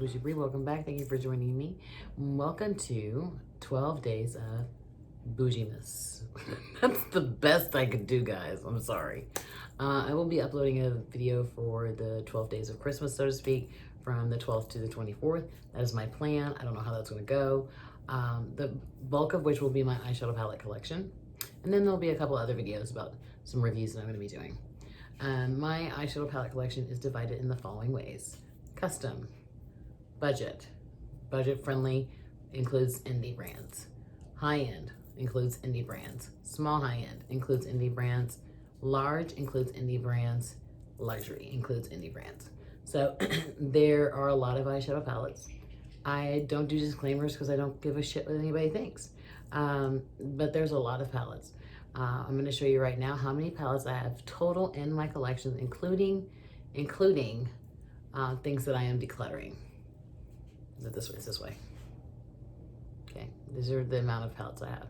Bougie Brie. Welcome back. Thank you for joining me. Welcome to 12 days of bouginess. That's the best I could do, guys. I'm sorry. I will be uploading a video for the 12 days of Christmas, so to speak, from the 12th to the 24th. That is my plan. I don't know how that's going to go. The bulk of which will be my eyeshadow palette collection. And then there'll be a couple other videos about some reviews that I'm going to be doing. My eyeshadow palette collection is divided in the following ways. Custom, budget friendly, includes indie brands. High end includes indie brands. Small high end includes indie brands. Large includes indie brands. Luxury includes indie brands. So there are a lot of eyeshadow palettes. I don't do disclaimers because I don't give a shit what anybody thinks. But there's a lot of palettes. I'm going to show you right now how many palettes I have total in my collection, including things that I am decluttering. Is it this way? It's this way. Okay, these are the amount of palettes I have.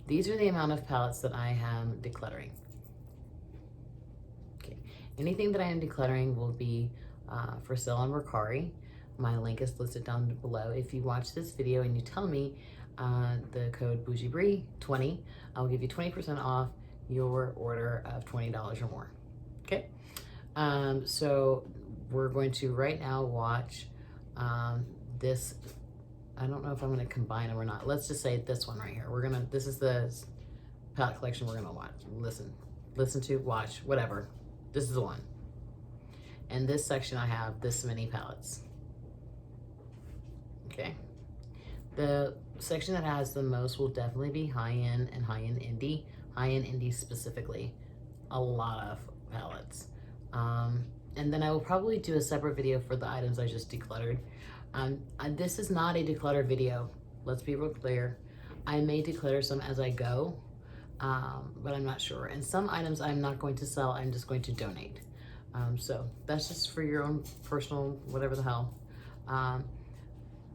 These are the amount of palettes that I am decluttering. Okay, anything that I am decluttering will be for sale on MERCARI. My link is listed down below. If you watch this video and you tell me the code Bougie Brie 20, I'll give you 20% off your order of $20 or more. Okay, so we're going to right now watch this. I don't know if I'm going to combine them or not. Let's just say this one right here. This is the palette collection we're going to watch. Listen to, watch, whatever. This is the one. And this section I have this many palettes. Okay. The section that has the most will definitely be high-end and high-end indie. High-end indie specifically. A lot of palettes. And then I will probably do a separate video for the items I just decluttered. This is not a declutter video. Let's be real clear. I may declutter some as I go, but I'm not sure. And some items I'm not going to sell. I'm just going to donate. So that's just for your own personal, whatever the hell.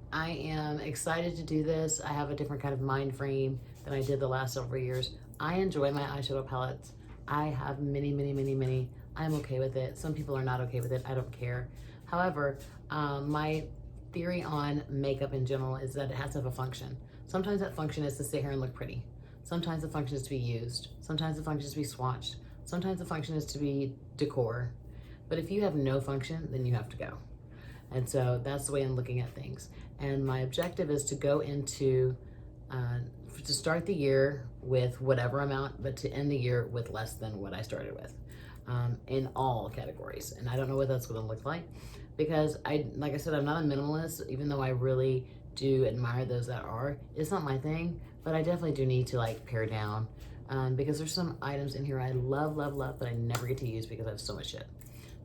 I am excited to do this. I have a different kind of mind frame than I did the last several years. I enjoy my eyeshadow palettes. I have many. I'm okay with it. Some people are not okay with it. I don't care. However, my theory on makeup in general is that it has to have a function. Sometimes that function is to sit here and look pretty. Sometimes the function is to be used. Sometimes the function is to be swatched. Sometimes the function is to be decor. But if you have no function, then you have to go. And so that's the way I'm looking at things. And my objective is to go into, to start the year with whatever amount, but to end the year with less than what I started with, in all categories. And I don't know what that's gonna look like because like I said, I'm not a minimalist, even though I really do admire those that are. It's not my thing, but I definitely do need to like pare down because there's some items in here I love, but I never get to use because I have so much shit.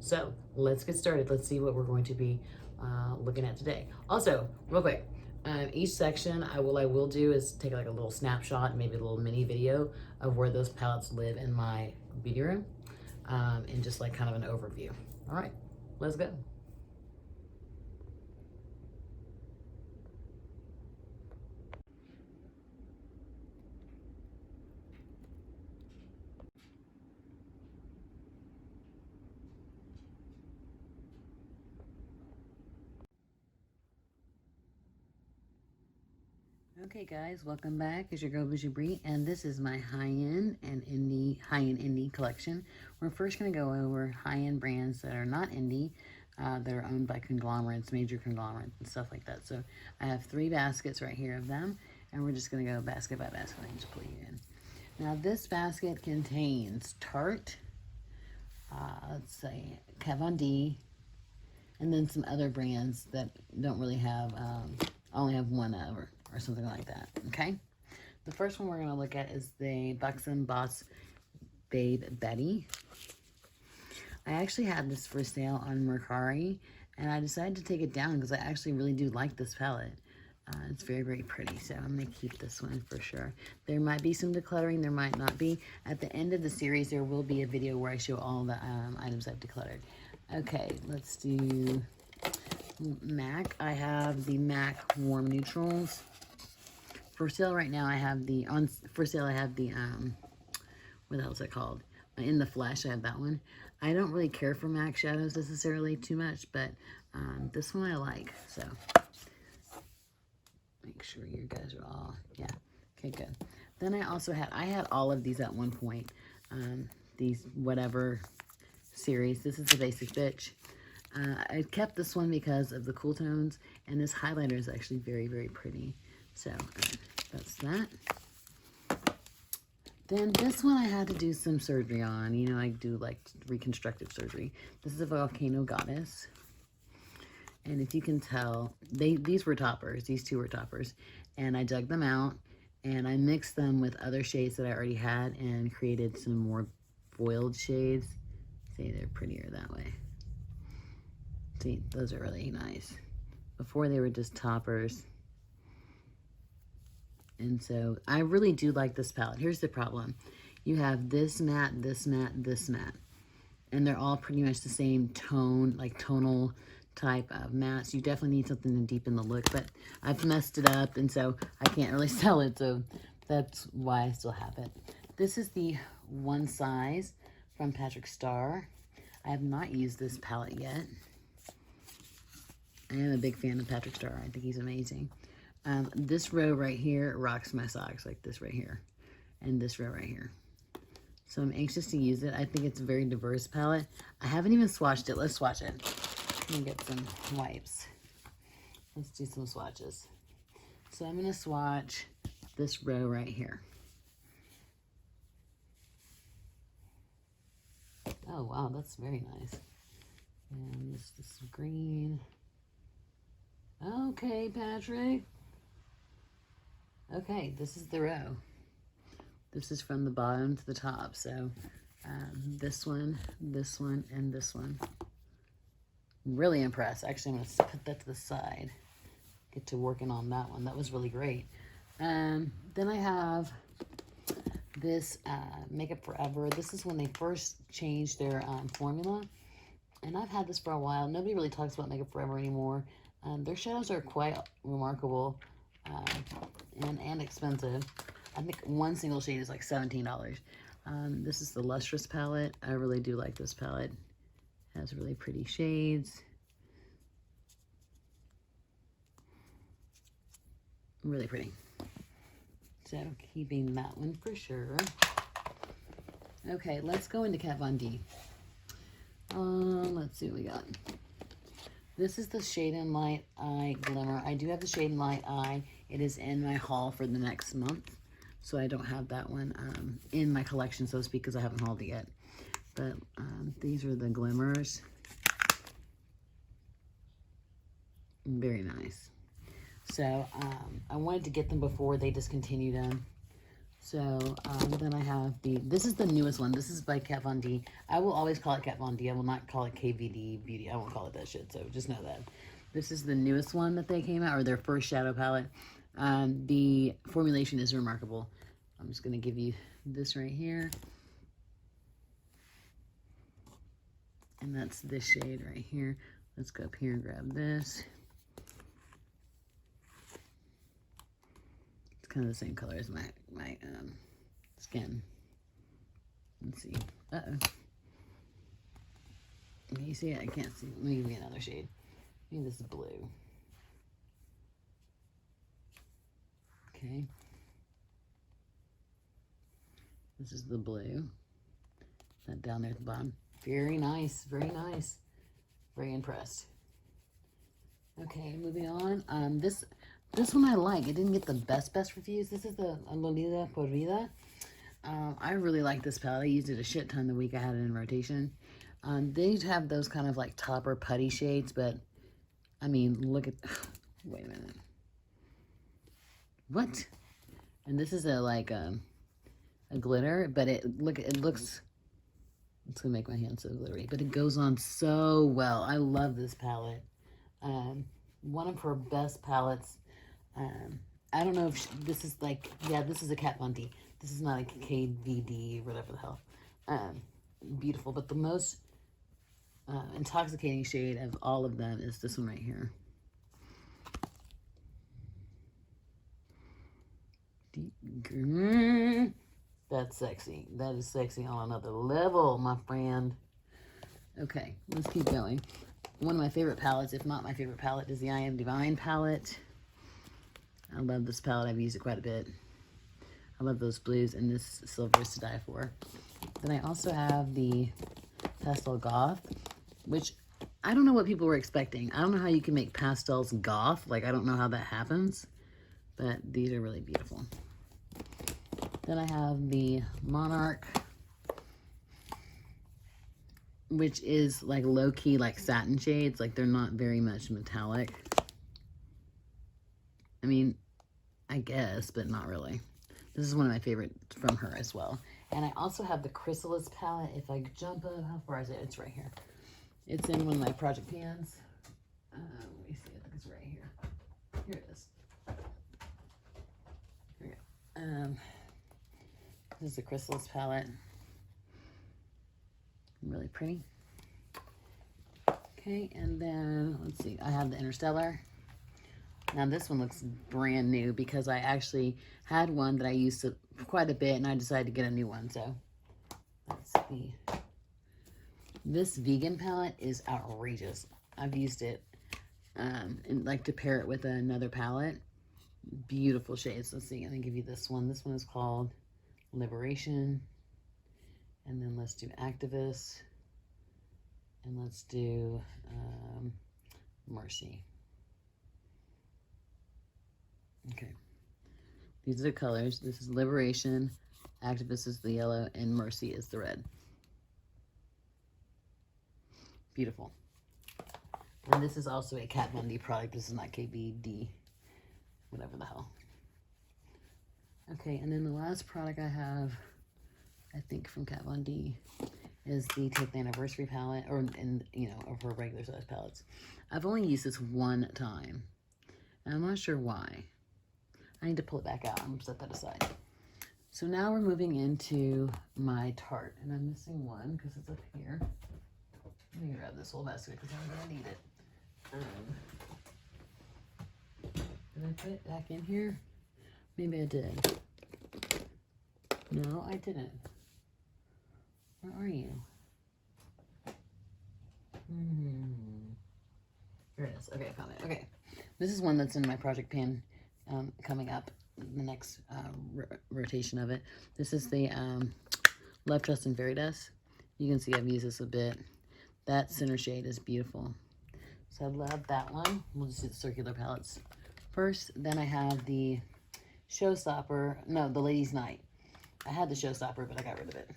So let's get started. Let's see what we're going to be looking at today. Also, real quick, each section I will do is take like a little snapshot, maybe a little mini video of where those palettes live in my beauty room, and just like kind of an overview. All right, let's go. Okay guys, welcome back. It's your girl Bougie Brie, and this is my high-end indie collection. We're first going to go over high-end brands that are not indie, that are owned by conglomerates, major conglomerates and stuff like that. So I have 3 baskets right here of them, and we're just going to go basket by basket and just put you in. Now this basket contains Tarte, let's say Kat Von D, and then some other brands that don't really have, only have one or something like that, okay? The first one we're gonna look at is the Buxom and Boss Babe Betty. I actually had this for sale on MERCARI, and I decided to take it down because I actually really do like this palette. It's very pretty, so I'm gonna keep this one for sure. There might be some decluttering, there might not be. At the end of the series, there will be a video where I show all the items I've decluttered. Okay, let's do MAC. I have the MAC Warm Neutrals. For sale right now, I have the, what the hell is it called? In the Flesh, I have that one. I don't really care for MAC shadows necessarily too much, but this one I like. So make sure you guys are all, yeah, okay, good. Then I also had all of these at one point. These whatever series. This is the Basic Bitch. I kept this one because of the cool tones, and this highlighter is actually very, very pretty. So that's that. Then this one I had to do some surgery on. You know, I do like reconstructive surgery. This is a Volcano Goddess. And if you can tell, these were toppers. These two were toppers. And I dug them out, and I mixed them with other shades that I already had and created some more foiled shades. See, they're prettier that way. See, those are really nice. Before they were just toppers. And so I really do like this palette. Here's the problem. You have this matte, this matte, this matte. And they're all pretty much the same tone, like tonal type of mattes. You definitely need something to deepen the look, but I've messed it up, and so I can't really sell it. So that's why I still have it. This is the One Size from Patrick Starr. I have not used this palette yet. I am a big fan of Patrick Starr. I think he's amazing. This row right here rocks my socks, like this right here, and this row right here. So I'm anxious to use it. I think it's a very diverse palette. I haven't even swatched it. Let's swatch it. Let me get some wipes. Let's do some swatches. So I'm going to swatch this row right here. Oh, wow, that's very nice. And this is green. Okay, Patrick. Okay, this is the row. This is from the bottom to the top. So this one, and this one. Really impressed. Actually, I'm going to put that to the side. Get to working on that one. That was really great. Then I have this Makeup Forever. This is when they first changed their formula. And I've had this for a while. Nobody really talks about Makeup Forever anymore. Their shadows are quite remarkable and expensive. I think one single shade is like $17. This is the Lustrous palette. I really do like this palette. It has really pretty shades. Really pretty. So keeping that one for sure. Okay, let's go into Kat Von D. Let's see what we got. This is the Shade and Light Eye Glimmer. I do have the Shade and Light Eye. It is in my haul for the next month. So I don't have that one in my collection, so to speak, because I haven't hauled it yet. But these are the glimmers. Very nice. So I wanted to get them before they discontinued them. So then I have this is the newest one. This is by Kat Von D. I will always call it Kat Von D. I will not call it KVD Beauty. I won't call it that shit. So just know that. This is the newest one that they came out, or their first shadow palette. The formulation is remarkable. I'm just going to give you this right here. And that's this shade right here. Let's go up here and grab this. It's kind of the same color as my skin. Let's see. Uh-oh. Can you see it? I can't see. Let me give you another shade. Maybe this is blue. Okay. This is the blue. That down there at the bottom. Very nice. Very nice. Very impressed. Okay, moving on. This one I like. It didn't get the best reviews. This is the Lolita Por Vida. I really like this palette. I used it a shit ton the week I had it in rotation. They have those kind of like topper putty shades, but I mean, look at. Wait a minute. What? And this is a glitter, but it looks. It's gonna make my hand so glittery, but it goes on so well. I love this palette. One of her best palettes. I don't know if this is like, yeah, this is a Kat Von D. This is not a KVD, whatever the hell. Beautiful, but the most intoxicating shade of all of them is this one right here. Deep green. That's sexy. That is sexy on another level, my friend. Okay, let's keep going. One of my favorite palettes, if not my favorite palette, is the I Am Divine palette. I love this palette. I've used it quite a bit. I love those blues, and this silver is to die for. Then I also have the Pastel Goth, which I don't know what people were expecting. I don't know how you can make pastels goth. Like, I don't know how that happens, but these are really beautiful. Then I have the Monarch, which is like low-key like satin shades. Like, they're not very much metallic. I mean, I guess, but not really. This is one of my favorites from her as well. And I also have the Chrysalis Palette. If I jump up, how far is it? It's right here. It's in one of my project pans. Let me see, I think it's right here. Here it is. Here we go. This is the Chrysalis Palette. Really pretty. Okay, and then, let's see, I have the Interstellar. Now this one looks brand new because I actually had one that I used quite a bit and I decided to get a new one. So let's see. This vegan palette is outrageous. I've used it and like to pair it with another palette. Beautiful shades. Let's see. I'm gonna give you this one. This one is called Liberation. And then let's do Activist. And let's do Mercy. Okay, these are the colors. This is Liberation, Activist is the yellow, and Mercy is the red. Beautiful. And this is also a Kat Von D product. This is not KVD, whatever the hell. Okay, and then the last product I have, I think from Kat Von D, is the 10th Anniversary palette, or you know, of her regular size palettes. I've only used this one time, and I'm not sure why. I need to pull it back out. I'm going to set that aside. So now we're moving into my Tarte. And I'm missing one because it's up here. Let me grab this whole basket because I'm going to need it. Did I put it back in here? Maybe I did. No, I didn't. Where are you? Here it is. Okay, I found it. Okay. This is one that's in my project pan. Coming up, the next rotation of it. This is the Love, Trust, and Fairy Dust. You can see I've used this a bit. That center shade is beautiful. So I love that one. We'll just do the circular palettes first. Then I have the Showstopper. No, the Ladies' Night. I had the Showstopper, but I got rid of it.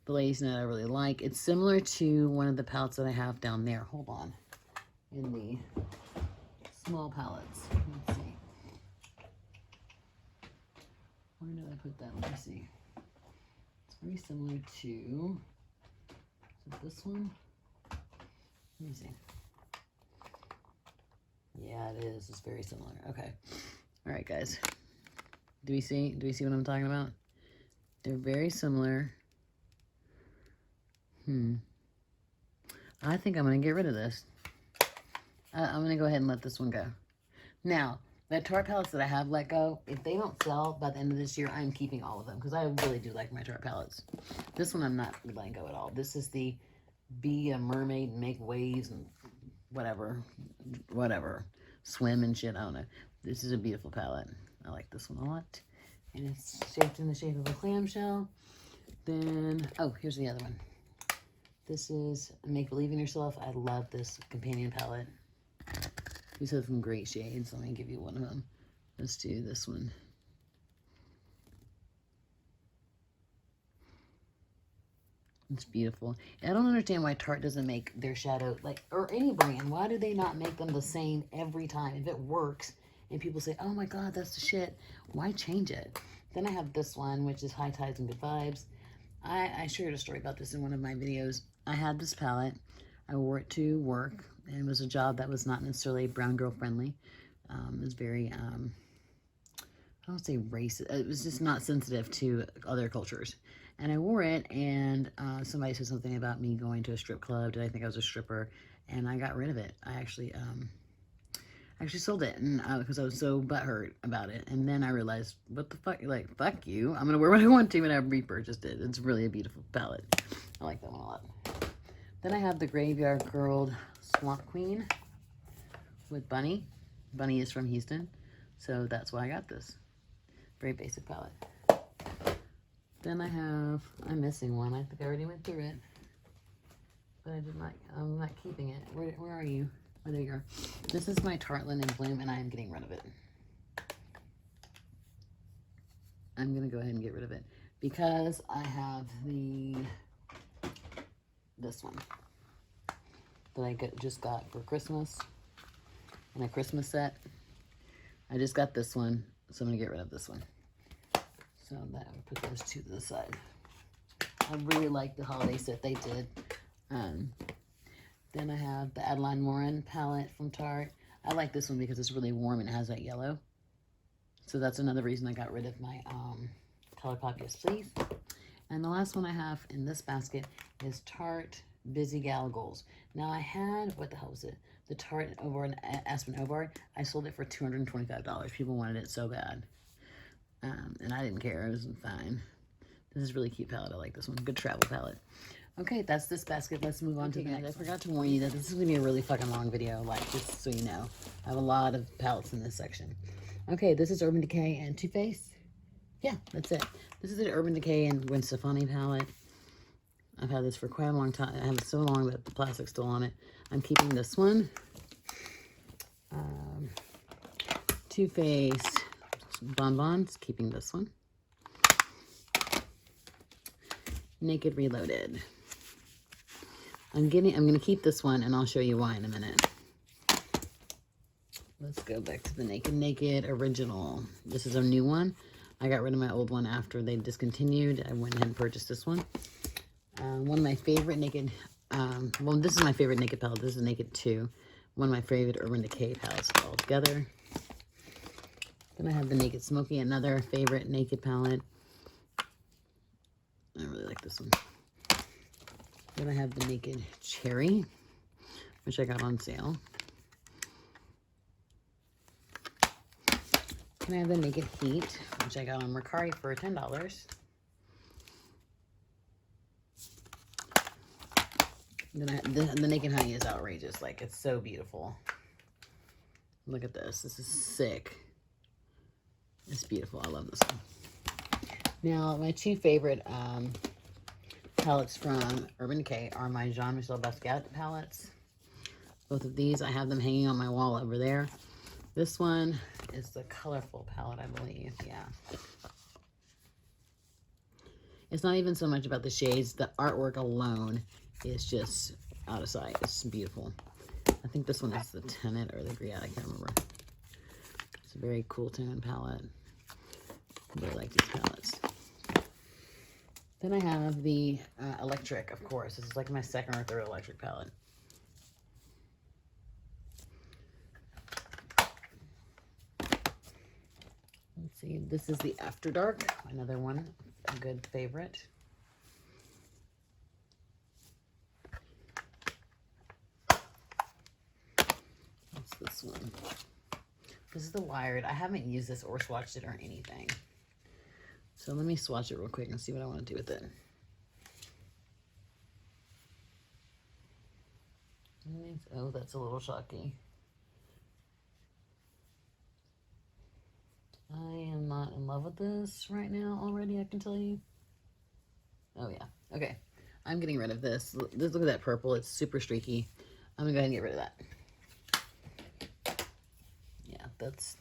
The Ladies' Night I really like. It's similar to one of the palettes that I have down there. Hold on. In the small palettes. Let's see. Where did I put that? Let me see. It's very similar to, is it this one? Let me see. Yeah, it is. It's very similar. Okay. All right, guys. Do we see what I'm talking about? They're very similar. I think I'm going to get rid of this. I'm going to go ahead and let this one go. Now, the Tarte palettes that I have let go, if they don't sell by the end of this year, I'm keeping all of them because I really do like my Tarte palettes. This one I'm not letting go at all. This is the Be a Mermaid and Make Waves and whatever. Swim and shit, I don't know. This is a beautiful palette. I like this one a lot. And it's shaped in the shape of a clamshell. Then, oh, here's the other one. This is Make Believe in Yourself. I love this companion palette. These have some great shades. Let me give you one of them. Let's do this one. It's beautiful. I don't understand why Tarte doesn't make their shadow, like, or any brand. Why do they not make them the same every time? If it works and people say, oh my God, that's the shit, why change it? Then I have this one, which is High Tides and Good Vibes. I shared a story about this in one of my videos. I had this palette. I wore it to work. And it was a job that was not necessarily brown girl friendly. It was very, I don't say racist. It was just not sensitive to other cultures. And I wore it, and somebody said something about me going to a strip club. Did I think I was a stripper? And I got rid of it. I actually I actually sold it, and because I was so butthurt about it. And then I realized, what the fuck? Like, fuck you. I'm gonna wear what I want to, and I repurchased it. It's really a beautiful palette. I like that one a lot. Then I have the Graveyard Girl Swamp Queen with Bunny. Bunny is from Houston, so that's why I got this. Very basic palette. Then I have, I'm missing one. I think I already went through it, but I did not, I'm not keeping it. Where are you? Oh, there you are. This is my Tarte Linen Bloom, and I am getting rid of it. I'm going to go ahead and get rid of it because I have this one that I just got for Christmas in a Christmas set. I just got this one, so I'm going to get rid of this one. So that I would put those two to the side. I really like the holiday set they did. Then I have the Adeline palette from Tarte. I like this one because it's really warm and it has that yellow. So that's another reason I got rid of my ColourPop Yes Please. And the last one I have in this basket is Tarte Busy Gal Goals. Now I had, what the hell was it? The Tarte over an Aspen Ovard. I sold it for $225. People wanted it so bad. And I didn't care, it was fine. This is a really cute palette, I like this one. Good travel palette. Okay, that's this basket. Let's move on to the next. I forgot to warn you that this is going to be a really fucking long video, like, just so you know. I have a lot of palettes in this section. Okay, this is Urban Decay and Too Faced. Yeah, that's it. This is an Urban Decay and Gwen Stefani palette. I've had this for quite a long time. I have it so long that the plastic's still on it. I'm keeping this one. Too Faced Bonbons, keeping this one. Naked Reloaded. I'm gonna keep this one, and I'll show you why in a minute. Let's go back to the Naked Original. This is a new one. I got rid of my old one after they discontinued. I went ahead and purchased this one. One of my favorite Naked, well, this is my favorite Naked palette. This is Naked 2. One of my favorite Urban Decay palettes all together. Then I have the Naked Smokey, another favorite Naked palette. I really like this one. Then I have the Naked Cherry, which I got on sale. Then I have the Naked Heat, which I got on MERCARI for $10. Then the Naked Honey is outrageous. Like, it's so beautiful. Look at this. This is sick. It's beautiful. I love this one. Now, my two favorite palettes from Urban Decay are my Jean-Michel Basquiat palettes. Both of these, I have them hanging on my wall over there. This one is the colorful palette, I believe. Yeah. It's not even so much about the shades. The artwork alone is just out of sight. It's beautiful. I think this one is the Tenet or the Griot. I can't remember. It's a very cool tone palette. I really like these palettes. Then I have the Electric, of course. This is like my second or third Electric palette. Let's see. This is the After Dark. Another one, a good favorite. What's this one? This is the Wired. I haven't used this or swatched it or anything. So let me swatch it real quick and see what I want to do with it. Oh, that's a little shocky. I am not in love with this right now already, I can tell you. Oh, yeah. Okay. I'm getting rid of this. Look at that purple. It's super streaky. I'm going to go ahead and get rid of that. Yeah, that's...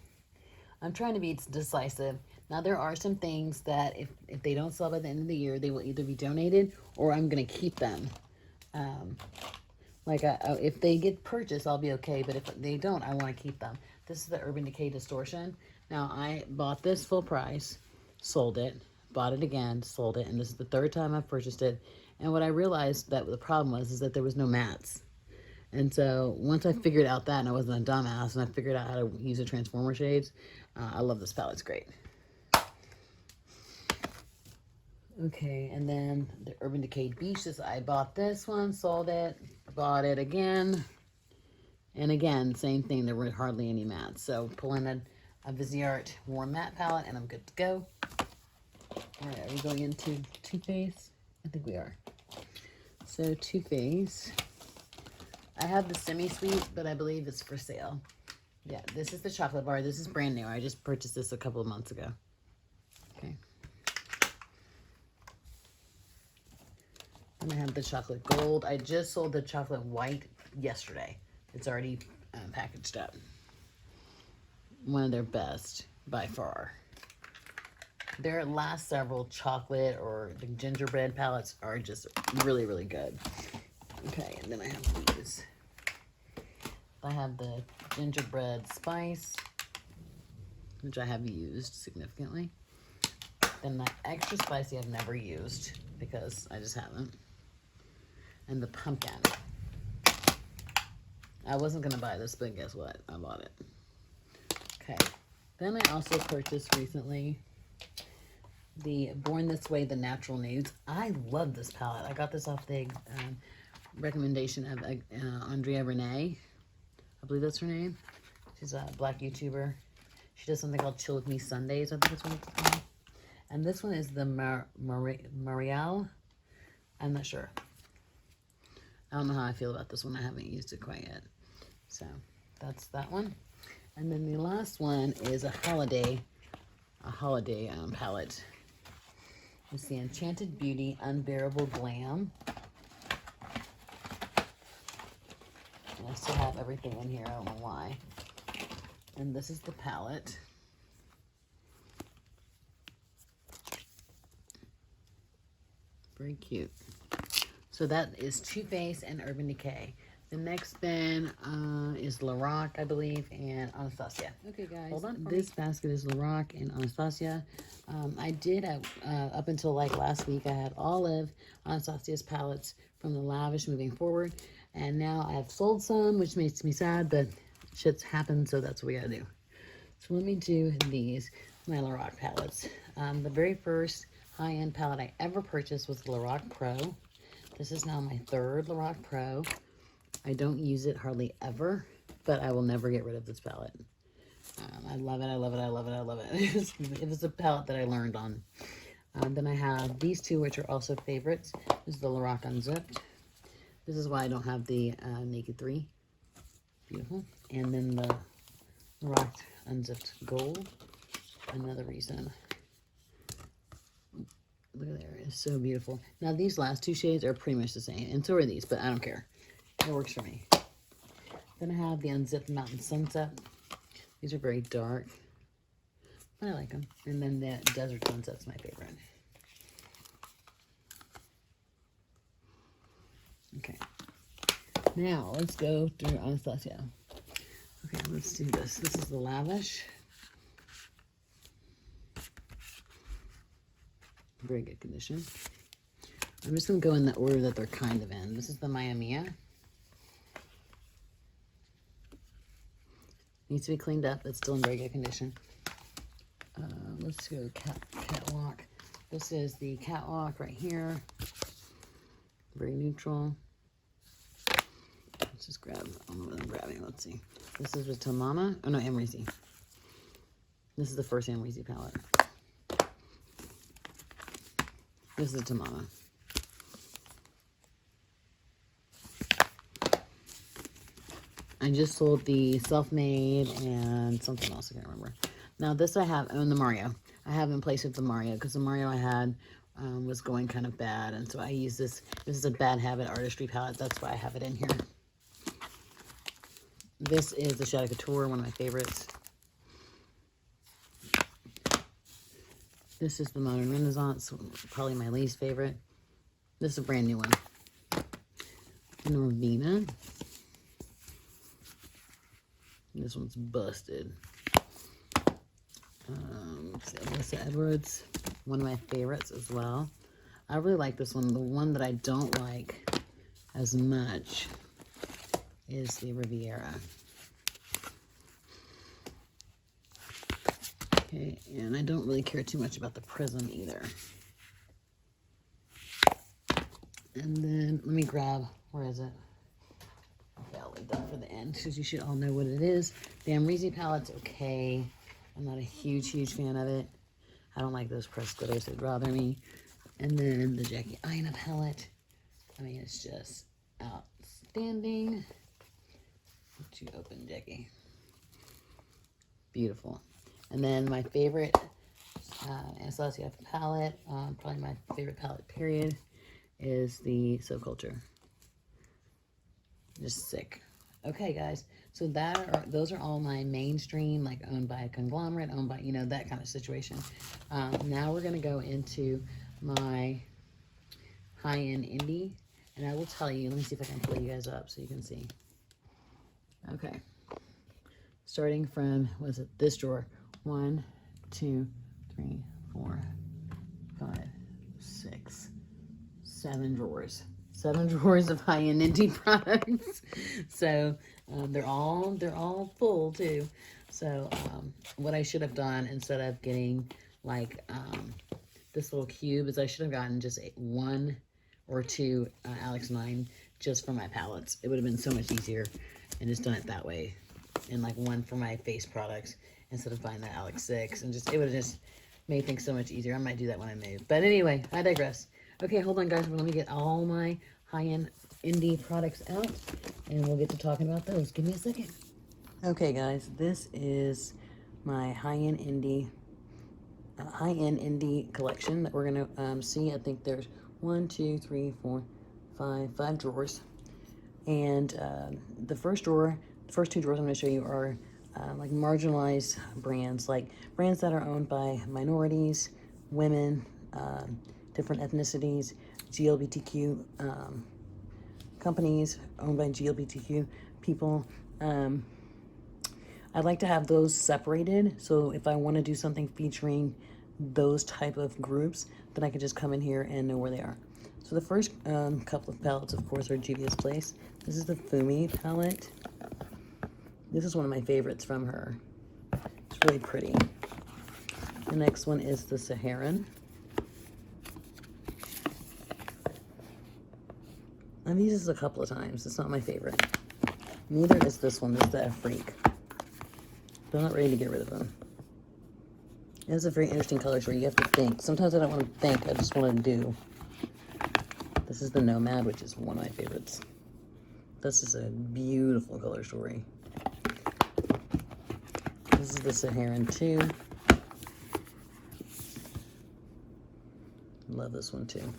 I'm trying to be decisive. Now, there are some things that if they don't sell by the end of the year, they will either be donated or I'm going to keep them. If they get purchased, I'll be okay. But if they don't, I want to keep them. This is the Urban Decay Distortion. Now, I bought this full price, sold it, bought it again, sold it. And this is the third time I've purchased it. And what I realized that the problem was is that there was no mattes. And so once I figured out that, and I wasn't a dumbass, and I figured out how to use the Transformer shades, I love this palette. It's great. Okay, and then the Urban Decay Beach. I bought this one, sold it, bought it again, And again, same thing, there were hardly any mattes. So pull in a Viseart Warm Matte palette and I'm good to go. All right, are we going into Too Faced? I think we are. So Too Faced. I have the semi-sweet, but I believe it's for sale. Yeah, this is the chocolate bar. This is brand new. I just purchased this a couple of months ago. Okay. And I have the chocolate gold. I just sold the chocolate white yesterday. It's already packaged up. One of their best by far. Their last several chocolate or the gingerbread palettes are just really, really good. Okay, and then I have these. I have the gingerbread spice, which I have used significantly. Then the extra spicy I've never used because I just haven't. And the pumpkin. I wasn't going to buy this, but guess what? I bought it. Okay. Then I also purchased recently the Born This Way, the Natural Nudes. I love this palette. I got this off the recommendation of Andrea Renee. I believe that's her name. She's a black YouTuber. She does something called Chill With Me Sundays, I think that's what it's called. And this one is the Marielle. I'm not sure. I don't know how I feel about this one. I haven't used it quite yet. So that's that one. And then the last one is a holiday palette. It's the Enchanted Beauty Unbearable Glam. And I still have everything in here. I don't know why. And this is the palette. Very cute. So that is Too Faced and Urban Decay. The next then is Lorac, I believe, and Anastasia. Okay, guys. Hold on. This basket is Lorac and Anastasia. I did, up until like last week, I had all of Anastasia's palettes from the Lavish moving forward. And now I've sold some, which makes me sad, but shit's happened, so that's what we gotta do. So let me do these, my Lorac palettes. The very first high-end palette I ever purchased was the Lorac Pro. This is now my third Lorac Pro. I don't use it hardly ever, but I will never get rid of this palette. I love it, I love it, I love it, I love it. It was a palette that I learned on. Then I have these two, which are also favorites. This is the Lorac Unzipped. This is why I don't have the Naked 3. Beautiful. And then the Lorac Unzipped Gold. Another reason. Look at there, it's so beautiful. Now these last two shades are pretty much the same, and so are these, but I don't care. It works for me. Then I have the Unzipped Mountain Sunset. These are very dark, but I like them. And then the Desert Sunset's my favorite. Okay. Now let's go through Anastasia. Okay, let's do this. This is the Lavish. Very good condition. I'm just going to go in the order that they're kind of in. This is the Mia Mia. Needs to be cleaned up. It's still in very good condition. Let's go Catwalk. This is the Catwalk right here. Very neutral. Let's just grab, I don't know what I'm grabbing. Let's see. This is with Tamama. Oh no, Amrezy. This is the first Amrezy palette. This is a Tamama. I just sold the Self-Made and something else, I can't remember. Now this I have, the Mario. I have in place with the Mario because the Mario I had was going kind of bad. And so I use this. This is a Bad Habit Artistry palette. That's why I have it in here. This is the Shadow Couture, one of my favorites. This is the Modern Renaissance, probably my least favorite. This is a brand new one. Norvina. This one's busted. Alyssa Edwards, one of my favorites as well. I really like this one. The one that I don't like as much is the Riviera. Okay, and I don't really care too much about the Prism either. And then let me grab, where is it? Okay, I'll it down for the end because you should all know what it is. The Amrezy palette's okay. I'm not a huge fan of it. I don't like those pressed glitters. It'd bother me. And then the Jackie Aina palette. I mean, it's just outstanding. Let you open, Jackie. Beautiful. And then my favorite Anastasia palette, probably my favorite palette, period, is the So Culture. Just sick. Okay, guys. So those are all my mainstream, like owned by a conglomerate, owned by, you know, that kind of situation. Now we're going to go into my high-end indie. And I will tell you, let me see if I can pull you guys up so you can see. Okay. Starting from, was it this drawer? 1, 2, 3, 4, 5, 6, 7 drawers. 7 drawers of high-end indie products. So they're all full too. So what I should have done instead of getting like this little cube is I should have gotten just 1 or 2 Alex 9 just for my palettes. It would have been so much easier and just done it that way. And like 1 for my face products instead of buying that Alex 6, and just it would have just made things so much easier. I might do that when I move. But anyway, I digress. Okay, hold on, guys. Let me get all my high-end indie products out, and we'll get to talking about those. Give me a second. Okay, guys, this is my high-end indie collection that we're gonna see. I think there's 1, 2, 3, 4, 5 drawers, and the first 2 drawers I'm going to show you are like marginalized brands, like brands that are owned by minorities, women, different ethnicities, GLBTQ companies owned by GLBTQ people. I'd like to have those separated, so if I want to do something featuring those type of groups, then I could just come in here and know where they are. So the first couple of palettes, of course, are Juvia's Place. This is the Fumi palette. This is one of my favorites from her. It's really pretty. The next one is the Saharan. I've used this a couple of times. It's not my favorite. Neither is this one. This is the Afrique. But I'm not ready to get rid of them. It has a very interesting color story. You have to think. Sometimes I don't want to think. I just want to do. This is the Nomad, which is one of my favorites. This is a beautiful color story. This is the Saharan 2. Love this one too.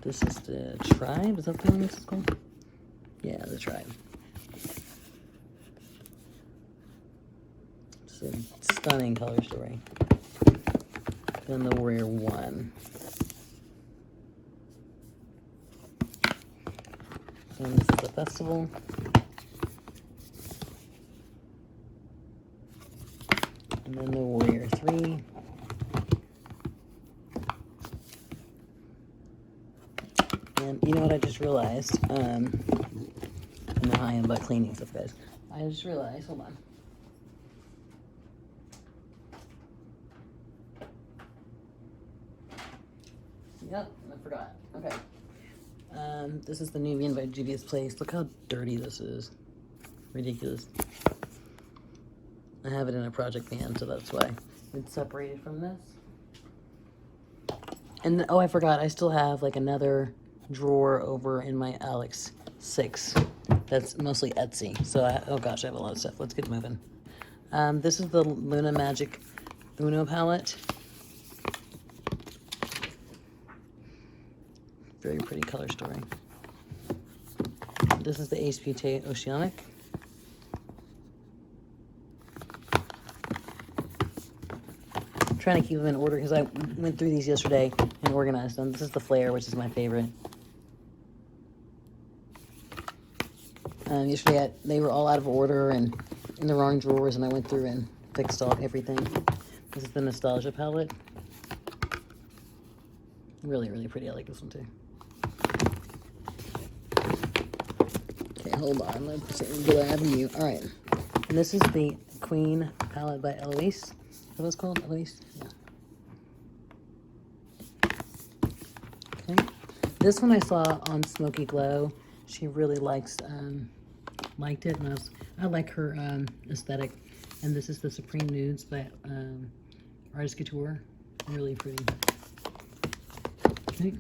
This is the Tribe. Is that the one this is called? Yeah, the Tribe. It's a stunning color story. Then the Warrior 1. And this is the Festival. And then the Warrior 3. And you know what I just realized? I'm high on butt cleaning stuff, guys. I just realized, hold on. Yep, I forgot. Okay. This is the Nubian by Juvia's Place. Look how dirty this is. Ridiculous. I have it in a project pan, so that's why it's separated from this. And oh, I forgot. I still have like another drawer over in my Alex 6. That's mostly Etsy. So oh gosh, I have a lot of stuff. Let's get moving. This is the Luna Magic Bruno palette. Very pretty color story. This is the HPT Oceanic. I'm trying to keep them in order because I went through these yesterday and organized them. This is the Flare, which is my favorite. Yesterday they were all out of order and in the wrong drawers, and I went through and fixed all everything. This is the Nostalgia palette. Really, really pretty. I like this one too. Okay, hold on. Let's grab you. All right. And this is the Queen palette by Eloise. Is that what it's called? Eloise? Yeah. Okay. This one I saw on Smoky Glow, she really liked it, and I like her aesthetic. And this is the Supreme Nudes by Artist Couture. Really pretty. Okay.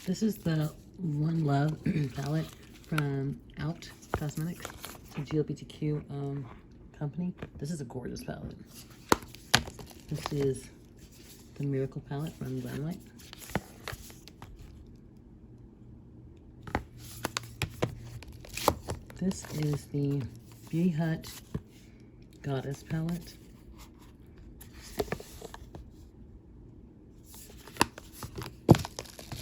This is the One Love palette from Out Cosmetics, a GLBTQ company. This is a gorgeous palette. This is the Miracle palette from Glamlight. This is the Beauty Hut Goddess palette.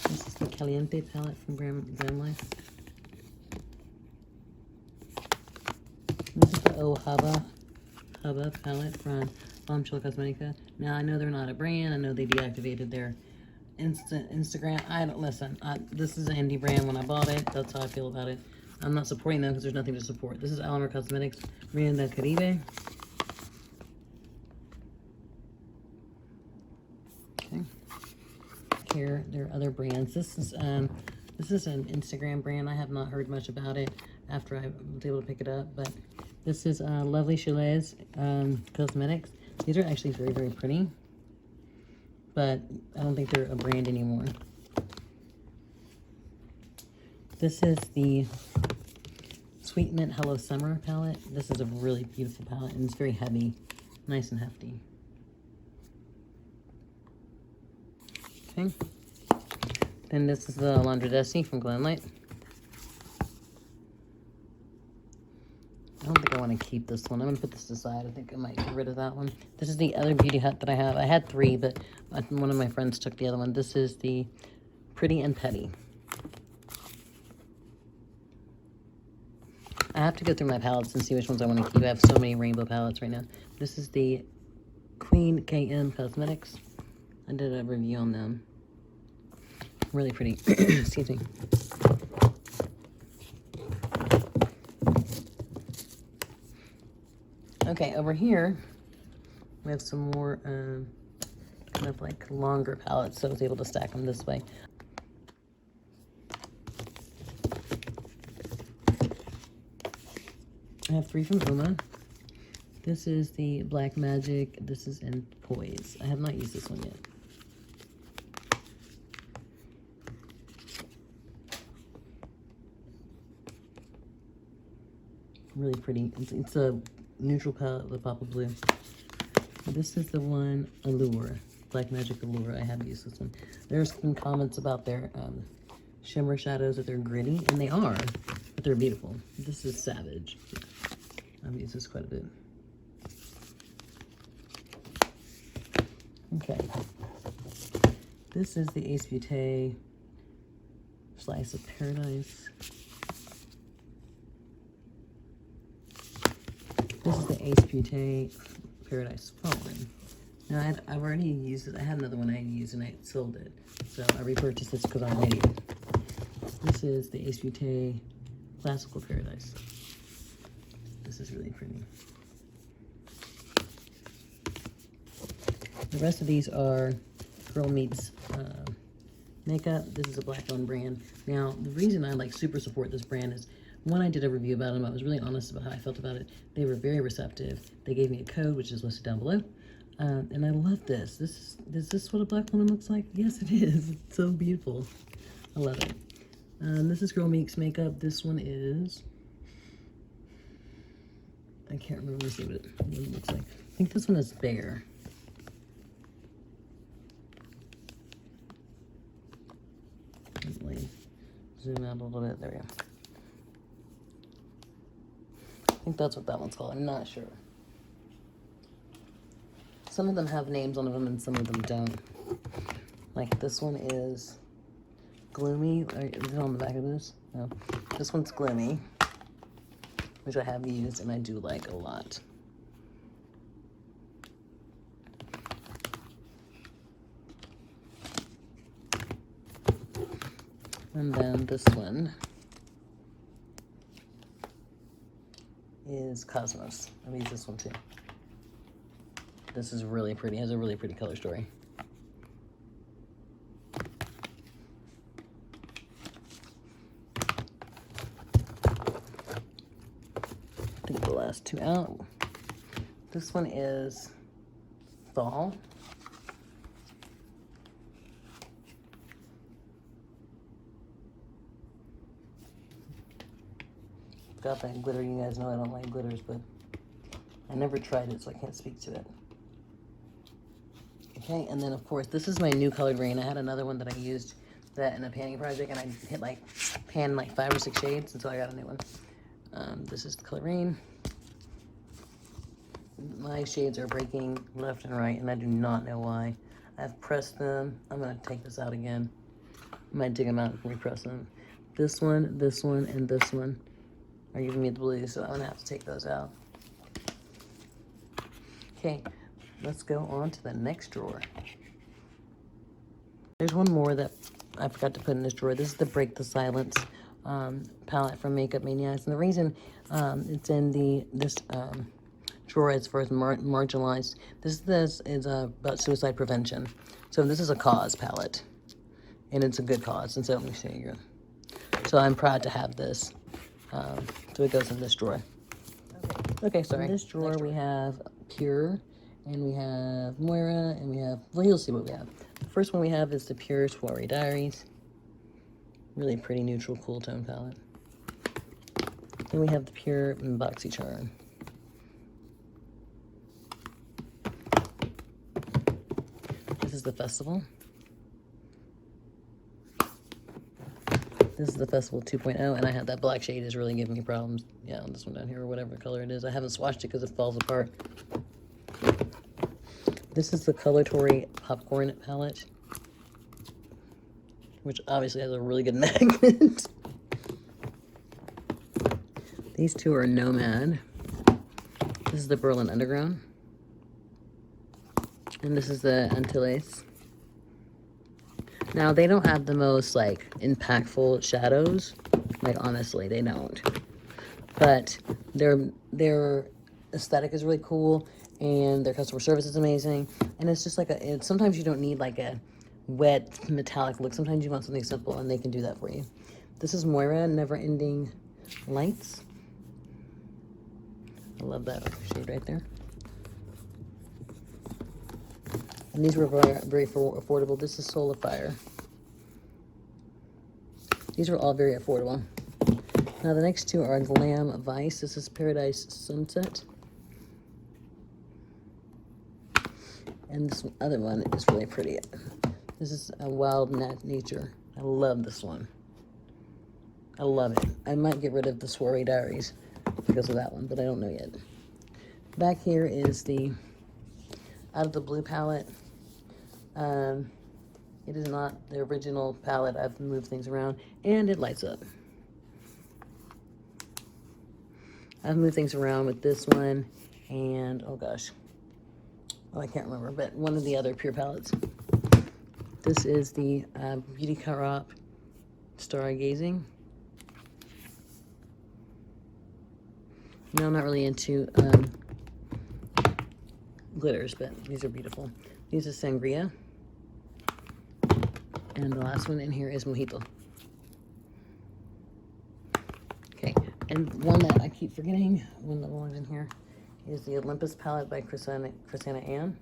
This is the Caliente palette from Glamlight. This is the Oh Hubba palette from Jean-Michel Cosmetics. Now, I know they're not a brand. I know they deactivated their Instagram. I don't listen. This is an indie brand. When I bought it, that's how I feel about it. I'm not supporting them because there's nothing to support. This is Eleanor Cosmetics, Reina del Caribe. Okay. Here, there are other brands. This is an Instagram brand. I have not heard much about it after I was able to pick it up, but this is Lovely Chrysalis Cosmetics. These are actually very, very pretty, but I don't think they're a brand anymore. This is the Sweet Mint Hello Summer palette. This is a really beautiful palette, and it's very heavy, nice and hefty. Okay. Then this is the Laundradesse from Glamlight. I don't think I want to keep this one. I'm going to put this aside. I think I might get rid of that one. This is the other Beauty Hut that I have. I had 3, but one of my friends took the other one. This is the Pretty and Petty. I have to go through my palettes and see which ones I want to keep. I have so many rainbow palettes right now. This is the Queen KM Cosmetics. I did a review on them. Really pretty. Excuse me. Okay, over here, we have some more kind of like longer palettes, so I was able to stack them this way. I have 3 from Uma. This is the Black Magic. This is in Poise. I have not used this one yet. Really pretty. It's a neutral palette with a pop of blue. This is the one Allure. Black Magic Allure. I have used this one. There's some comments about their shimmer shadows, that they're gritty, and they are, but they're beautiful. This is Savage. Yeah. I've used this quite a bit. Okay. This is the Ace Beauté Slice of Paradise. This is the Ace Beauté Paradise Fallen. Now, I've already used it. I had another one I used and I sold it. So I repurchased this because I'm an idiot. This is the Ace Beauté Classical Paradise. This is really pretty. The rest of these are Girl Meets Makeup. This is a black-owned brand. Now, the reason I like super support this brand is, one, I did a review about them. I was really honest about how I felt about it. They were very receptive. They gave me a code, which is listed down below. And I love this. Is this what a black woman looks like? Yes, it is. It's so beautiful. I love it. This is Girl Meets Makeup. This one is, I can't remember what it looks like. I think this one is Bear. Let me zoom out a little bit. There we go. I think that's what that one's called. I'm not sure. Some of them have names on them and some of them don't. Like this one is Gloomy. Is it on the back of this? No. This one's Gloomy, which I have used and I do like a lot. And then this one is Cosmos. I've used this one too. This is really pretty. It has a really pretty color story. Take the last two out. This one is Fall. Got that glitter. You guys know I don't like glitters, but I never tried it, so I can't speak to it. Okay, and then of course, this is my new colored rain. I had another one that I used that in a panning project, and I hit like pan like 5 or 6 shades, and so I got a new one. This is the color rain. My shades are breaking left and right, and I do not know why. I've pressed them. I'm gonna take this out again. I might dig them out and repress them. This one, and this one are giving me the blue, so I'm gonna have to take those out. Okay, let's go on to the next drawer. There's one more that I forgot to put in this drawer. This is the Break the Silence palette from Makeup Maniacs, and the reason it's in this drawer as far as marginalized. This is about suicide prevention. So this is a cause palette, and it's a good cause. And so let me show you. So I'm proud to have this. So it goes in this drawer. Okay, sorry. In this drawer we have Pure, and we have Moira, and we have, well, you'll see what we have. The first one we have is the Pure Soiree Diaries. Really pretty neutral cool tone palette. Then we have the Pure BoxyCharm. This is the Festival. This is the Festival 2.0, and I have that black shade is really giving me problems. Yeah, on this one down here, or whatever color it is. I haven't swatched it because it falls apart. This is the Coloratory Popcorn palette, which obviously has a really good magnet. These two are Nomad. This is the Berlin Underground. And this is the Antilles. Now, they don't have the most, like, impactful shadows. Like, honestly, they don't. But their aesthetic is really cool, and their customer service is amazing. And it's just like sometimes you don't need, like, a wet, metallic look. Sometimes you want something simple, and they can do that for you. This is Moira, Never Ending Lights. I love that shade right there. And these were very affordable. This is Soul of Fire. These were all very affordable. Now the next two are Glam Vice. This is Paradise Sunset. And this other one is really pretty. This is a Wild Nature. I love this one. I love it. I might get rid of the Soiree Diaries because of that one, but I don't know yet. Back here is the Out of the Blue palette. It is not the original palette. I've moved things around, and it lights up. I've moved things around with this one, and oh gosh, oh, I can't remember, but one of the other Pure palettes. This is the Beauty Co-op Stargazing. Now, I'm not really into glitters, but these are beautiful. These are Sangria. And the last one in here is Mojito. Okay, and one that I keep forgetting, one that belongs in here, is the Olympus Palette by Christina Ann.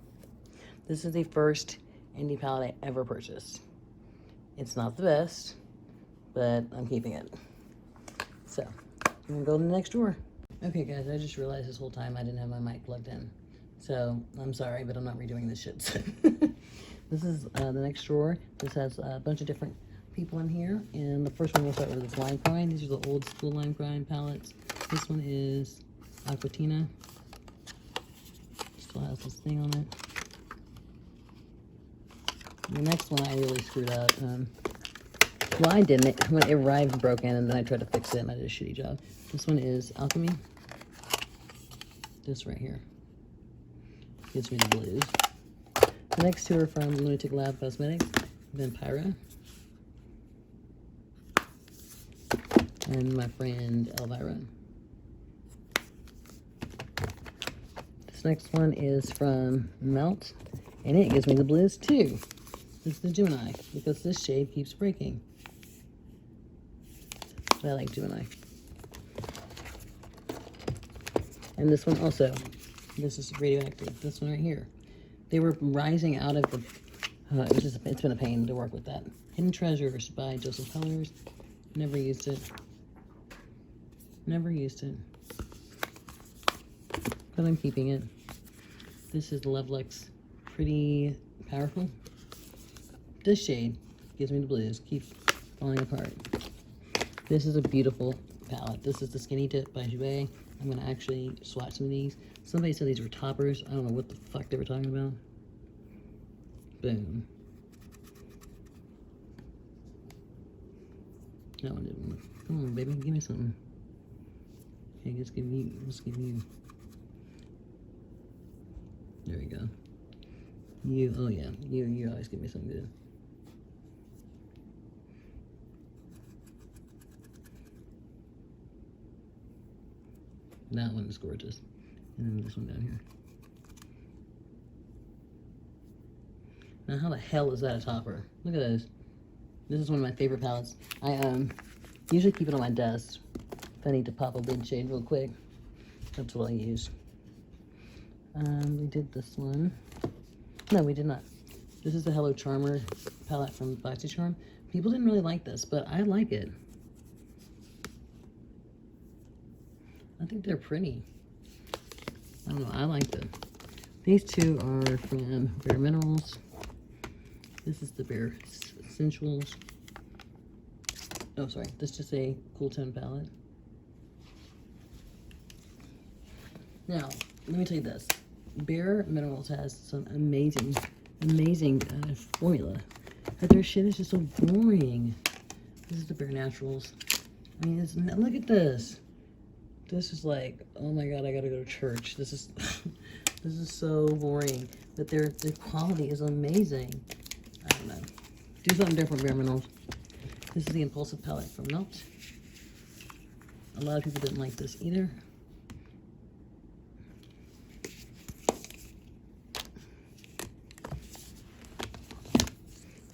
This is the first indie palette I ever purchased. It's not the best, but I'm keeping it. So, I'm gonna go to the next drawer. Okay guys, I just realized this whole time I didn't have my mic plugged in. So, I'm sorry, but I'm not redoing this shit. This is the next drawer. This has a bunch of different people in here. And the first one we'll start with is Lime Crime. These are the old school Lime Crime palettes. This one is Aquatina. Still has this thing on it. The next one I really screwed up. Well, I didn't. When it arrived broken, and then I tried to fix it, and I did a shitty job. This one is Alchemy. This right here gives me the blues. The next two are from Lunatic Lab Cosmetics, Vampira, and my friend Elvira. next one is from Melt, and it gives me the blues too. It's the Gemini, because this shade keeps breaking. But I like Gemini. And this one also. This is radioactive. This one right here. They were rising out of the... it's been a pain to work with that. Hidden Treasures by Joseph Colors. Never used it. Never used it. But I'm keeping it. This is Lovelux. Pretty Powerful. This shade gives me the blues. Keeps falling apart. This is a beautiful palette. This is the Skinny Dip by Jouer. I'm going to actually swatch some of these. Somebody said these were toppers. I don't know what the fuck they were talking about. Boom. That one didn't work. Come on, baby. Give me something. Okay, let's give you. There we go. You, oh yeah. You always give me something good. That one is gorgeous. And then this one down here. Now, how the hell is that a topper? Look at this. This is one of my favorite palettes. I usually keep it on my desk if I need to pop a lid shade real quick. That's what I use. We did this one. No, we did not. This is the Hello Charmer palette from BoxyCharm. People didn't really like this, but I like it. I think they're pretty. I don't know, I like them. These two are from Bare Minerals. This is the Bare Sensuals. Oh, sorry, this is just a Cool Tone palette. Now, let me tell you this. Bare Minerals has some amazing formula. But their shit is just so boring. This is the Bare Naturals. I mean, look at this. This is like, oh my god, I gotta go to church. This is this is so boring. But their quality is amazing. I don't know. Do something different, Bare Minerals. This is the Impulsive Palette from Melt. A lot of people didn't like this either.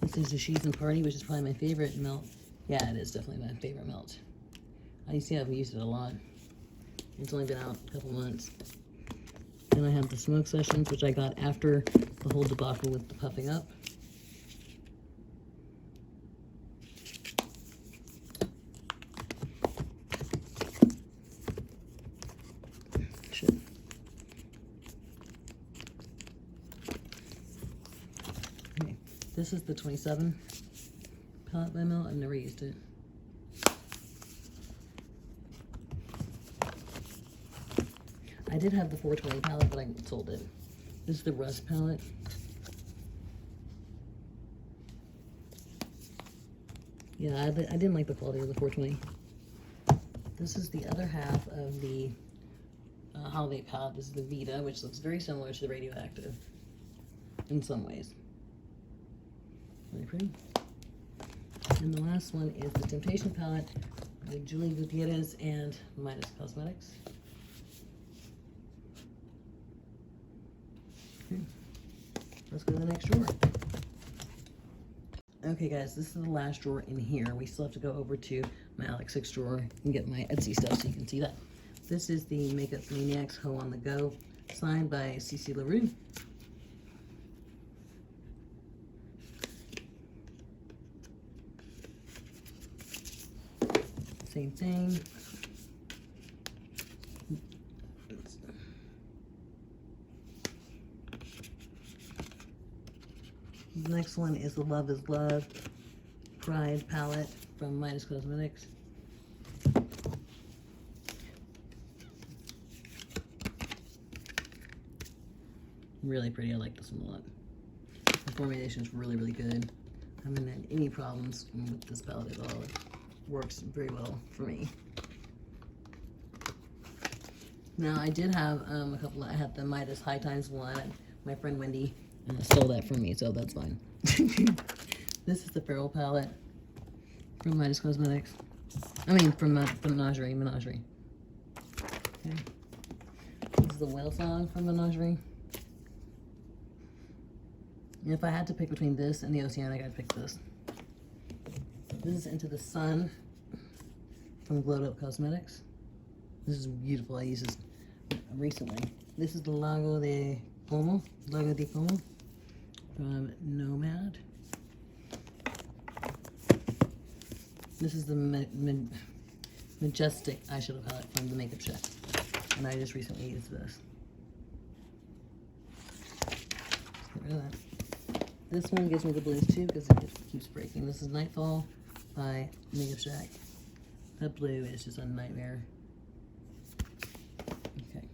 This is the She's and Party, which is probably my favorite Melt. Yeah, it is definitely my favorite Melt. I see I've used it a lot. It's only been out a couple months. Then I have the Smoke Sessions, which I got after the whole debacle with the puffing up. Shit. Okay, this is the 27 palette by Mel. I've never used it. I did have the 420 palette, but I sold it. This is the Rust palette. Yeah, I didn't like the quality of the 420. This is the other half of the holiday palette. This is the Vita, which looks very similar to the Radioactive in some ways. Really pretty. And the last one is the Temptation palette with Julie Gutierrez and Olympus Cosmetics. Let's go to the next drawer. Okay guys, this is the last drawer in here. We still have to go over to my Alex 6 drawer and get my Etsy stuff so you can see that. This is the Makeup Maniacs Ho on the Go, signed by CC LaRue. Same thing. The next one is the Love is Love Pride palette from Olympus Cosmetics. Really pretty. I like this one a lot. The formulation is really, really good. I haven't had any problems with this palette at all. It works very well for me. Now, I did have a couple. I had the Midas High Times one, and my friend Wendy stole that from me, so that's fine. This is the Feral palette from Midas Cosmetics. I mean, from Menagerie. Okay. This This is the Whale Song from Menagerie. And if I had to pick between this and the Oceanic, I'd pick this. This is Into the Sun from Glowed Up Cosmetics. This is beautiful. I used this recently. This is the Lago di Como from Nomad. This is the Majestic eyeshadow palette from the Makeup Chef. And I just recently used this. Get rid of that. This one gives me the blues too because it keeps breaking. This is Nightfall by Makeup Shack. That blue is just a nightmare. Okay.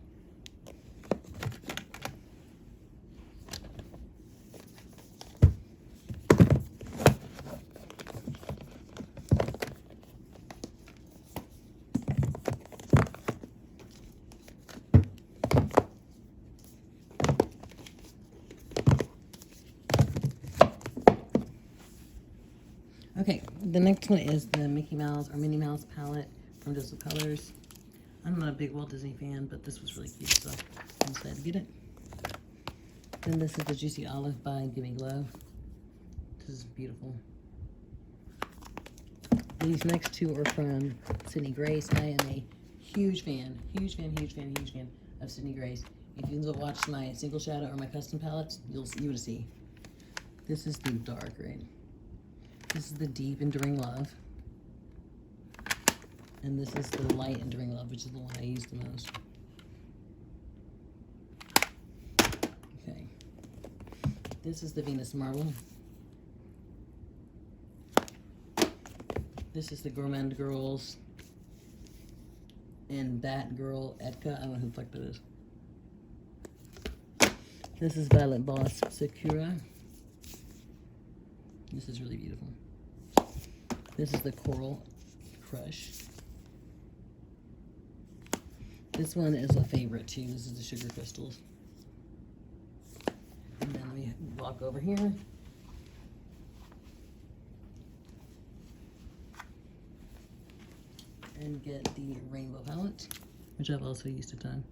Okay, the next one is the Mickey Mouse or Minnie Mouse palette from Just Colors. I'm not a big Walt Disney fan, but this was really cute, so I decided to get it. Then this is the Juicy Olive by Give Me Glow. This is beautiful. These next two are from Sydney Grace. I am a huge fan of Sydney Grace. If you go watch my single shadow or my custom palettes, you would see. This is the dark, right? This is the Deep Enduring Love. And this is the Light Enduring Love, which is the one I use the most. Okay. This is the Venus Marble. This is the Gourmand Girls. And That Girl, Edka. I don't know who the fuck that is. This is Violet Boss Sakura. This is really beautiful. This is the Coral Crush. This one is a favorite too. This is the Sugar Crystals. And then we walk over here. And get the Rainbow Palette, which I've also used a ton.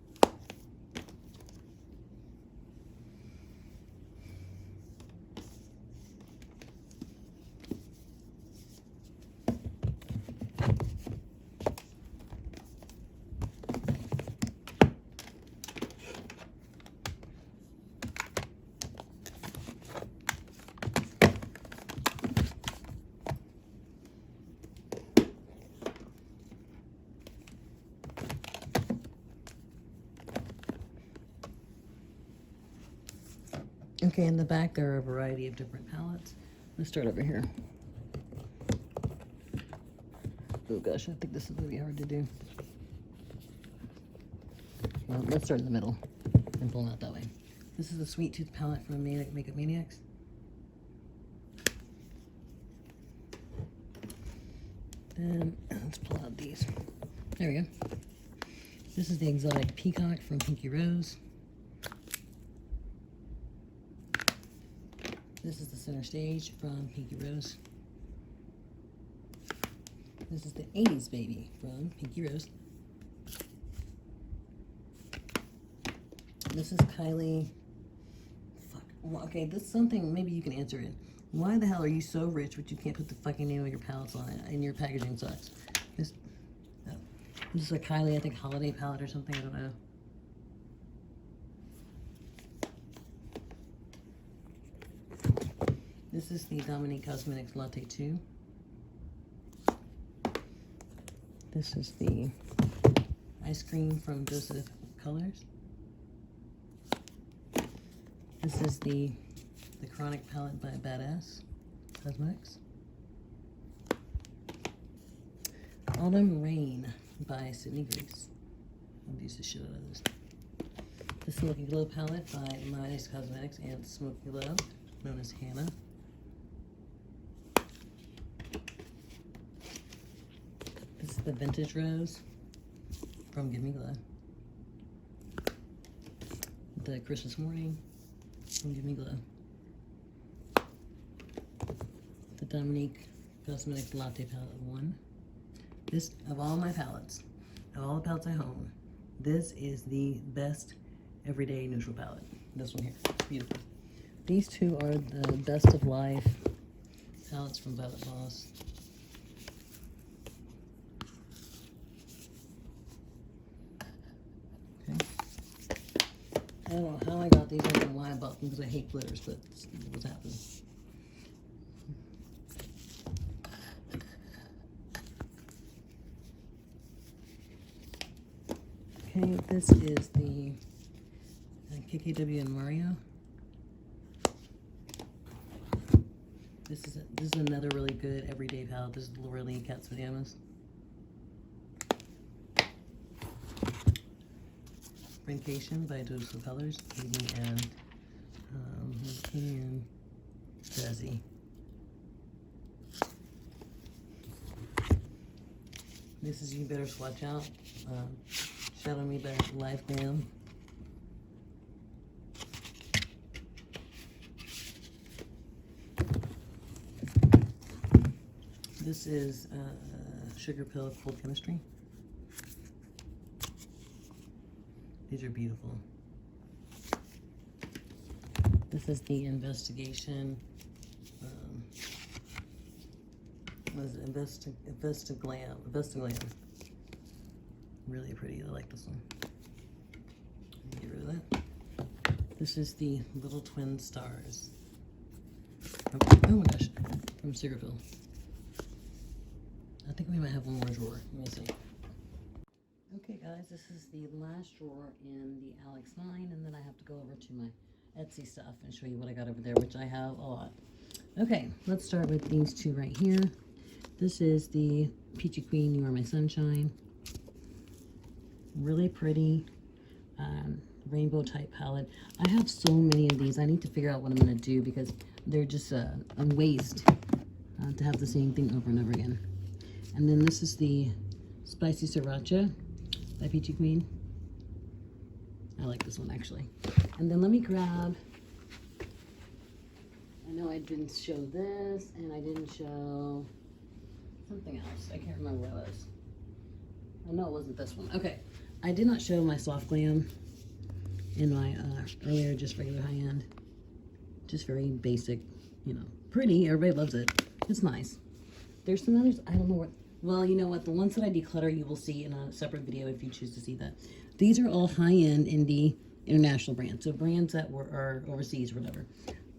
Okay, in the back there are a variety of different palettes. Let's start over here. Oh gosh, I think this is going to be hard to do. Well, let's start in the middle and pull out that way. This is the Sweet Tooth palette from Makeup Maniacs. Then let's pull out these. There we go. This is the Exotic Peacock from Pinky Rose. This is the Center Stage from Pinky Rose. This is the 80s Baby from Pinky Rose. This is Kylie. Fuck. Well, okay, this is something, maybe you can answer it. Why the hell are you so rich but you can't put the fucking name of your palettes on it and your packaging sucks? This is a Kylie, I think, holiday palette or something, I don't know. This is the Dandelion Cosmetics Latte 2. This is the Ice Cream from Joseph Colors. This is the Chronic palette by Badass Cosmetics. Autumn Rain by Sydney Grace. I'll use the shit out of this. The Smoky Glow palette by Monarch Cosmetics and Smoky Glow, known as Hannah. This is the Vintage Rose from Give Me Glow. The Christmas Morning from Give Me Glow. The Dominique Cosmetics Latte Palette 1. This, of all my palettes, of all the palettes I own, This is the best everyday neutral palette. This one here, beautiful. These two are the best of life palettes from Violet Voss. Okay. I don't know how I got these. I don't know why I bought them because I hate glitters, but this is what's happening. Okay, this is the KKW and Mario. This is another really good everyday palette. This is Lorac Unzipped. Brincation by Dose Colors, Katie and Jazzy. This is You Better Swatch Out. Shadow Me by Life Glam. This is Sugar Pill Cold Chemistry. These are beautiful. This is the Investigation. What is it? FACEGLAZEBEAUTY. Really pretty. I like this one. Get rid of that. This is the Little Twin Stars. Oh my gosh, from Sugarpill. I think we might have one more drawer. Let me see. Okay, guys, this is the last drawer in the Alex 9, and then I have to go over to my Etsy stuff and show you what I got over there, which I have a lot. Okay, let's start with these two right here. This is the Peachy Queen, You Are My Sunshine. Really pretty rainbow type palette. I have so many of these. I need to figure out what I'm going to do because they're just a waste to have the same thing over and over again. And then this is the Spicy Sriracha by Peachy Queen. I like this one actually. And then let me grab, I know I didn't show this and I didn't show something else. I can't remember what it was. I know it wasn't this one. Okay. I did not show my Soft Glam in my earlier, just regular high-end. Just very basic, you know, pretty. Everybody loves it. It's nice. There's some others. I don't know what. Well, you know what? The ones that I declutter, you will see in a separate video if you choose to see that. These are all high-end indie international brands. So brands that are overseas or whatever.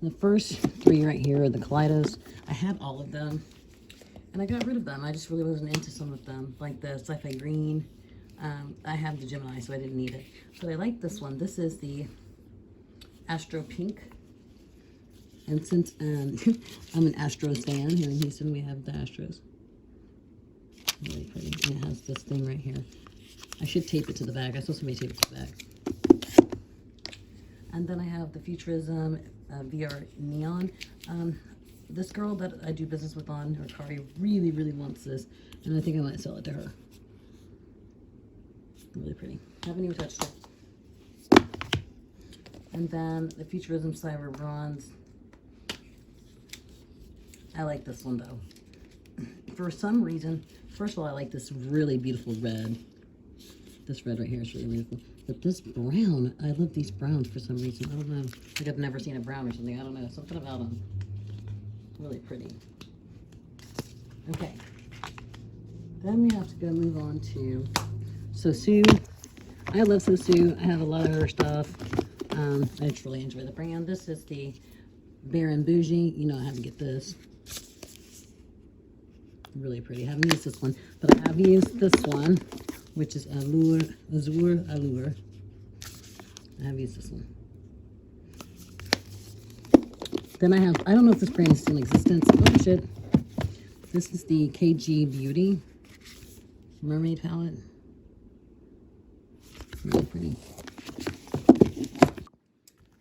The first three right here are the Kaleidos. I had all of them. And I got rid of them. I just really wasn't into some of them. Like the Sci-Fi Green. I have the Gemini, so I didn't need it. But I like this one. This is the Astro Pink. And since I'm an Astros fan here in Houston, we have the Astros. Really pretty. And it has this thing right here. I should tape it to the back. I saw somebody tape it to the back. And then I have the Futurism VR Neon. This girl that I do business with on MERCARI really, really wants this. And I think I might sell it to her. Really pretty. Haven't even touched it. And then the Futurism Cyber Bronze. I like this one though. For some reason, first of all, I like this really beautiful red. This red right here is really beautiful. But this brown, I love these browns for some reason. I don't know. Like I've never seen a brown or something. I don't know. Something about them. Really pretty. Okay. Then we have to go move on to Sosu. I love Sosu. I have a lot of her stuff. I just really enjoy the brand. This is the Baron Bougie. You know I have to get this. Really pretty. I haven't used this one, but I have used this one, which is Azur Allure. I have used this one. Then I have, I don't know if this brand is still in existence. Oh shit. This is the KG Beauty Mermaid Palette. Really pretty.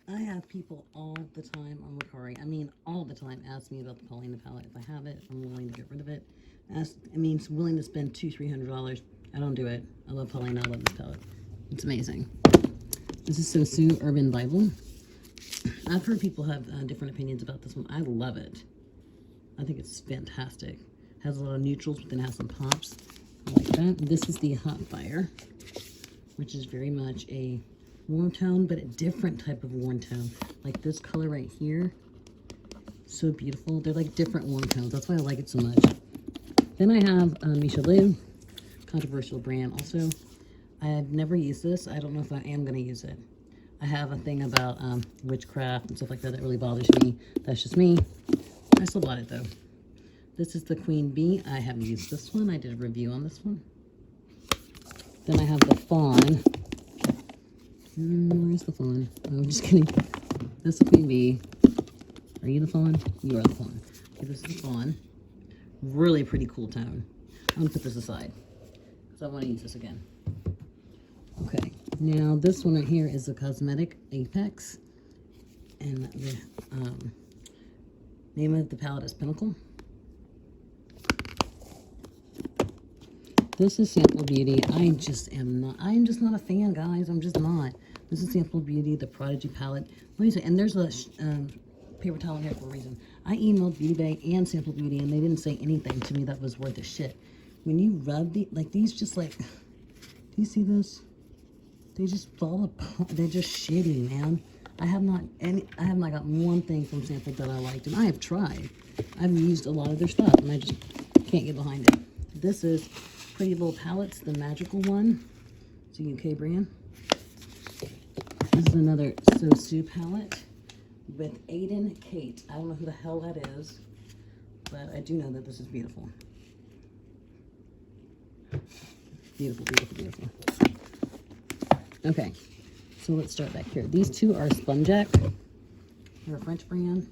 I have people all the time on MERCARI, I mean all the time, ask me about the Paulina palette. If I have it, I'm willing to get rid of it. It's willing to spend $200-300. I don't do it. I love Paulina. I love this palette. It's amazing. This is Sosu Urban Bible. I've heard people have different opinions about this one. I love it. I think it's fantastic. Has a lot of neutrals, but then has some pops. I like that. This is the Hot Fire. which is very much a warm tone, but a different type of warm tone. Like this color right here, so beautiful. They're like different warm tones. That's why I like it so much. Then I have Michel, controversial brand also. I have never used this. I don't know if I am going to use it. I have a thing about witchcraft and stuff like that that really bothers me. That's just me. I still bought it though. This is the Queen Bee. I have used this one. I did a review on this one. Then I have the Fawn. Where's the Fawn? Oh, I'm just kidding. This is the Queen Bee. Are you the Fawn? You are the Fawn. Okay, this is the Fawn. Really pretty cool tone. I'm going to put this aside because I want to use this again. Okay, now this one right here is the Cosmetic Apex, and the name of the palette is Pinnacle. This is Sample Beauty. I'm just not a fan, guys. I'm just not. This is Sample Beauty, the Prodigy palette. Let me say, and there's a paper towel in here for a reason. I emailed Beauty Bay and Sample Beauty, and they didn't say anything to me that was worth a shit. When you rub these just like, do you see this? They just fall apart. They're just shitty, man. I have not got one thing from Sample that I liked, and I have tried. I've used a lot of their stuff, and I just can't get behind it. This is Pretty Little Palettes, the magical one. It's a UK brand. This is another So palette with Aiden Kate. I don't know who the hell that is, but I do know that this is beautiful. Beautiful, beautiful, beautiful. Okay, so let's start back here. These two are Sponjac. They're a French brand.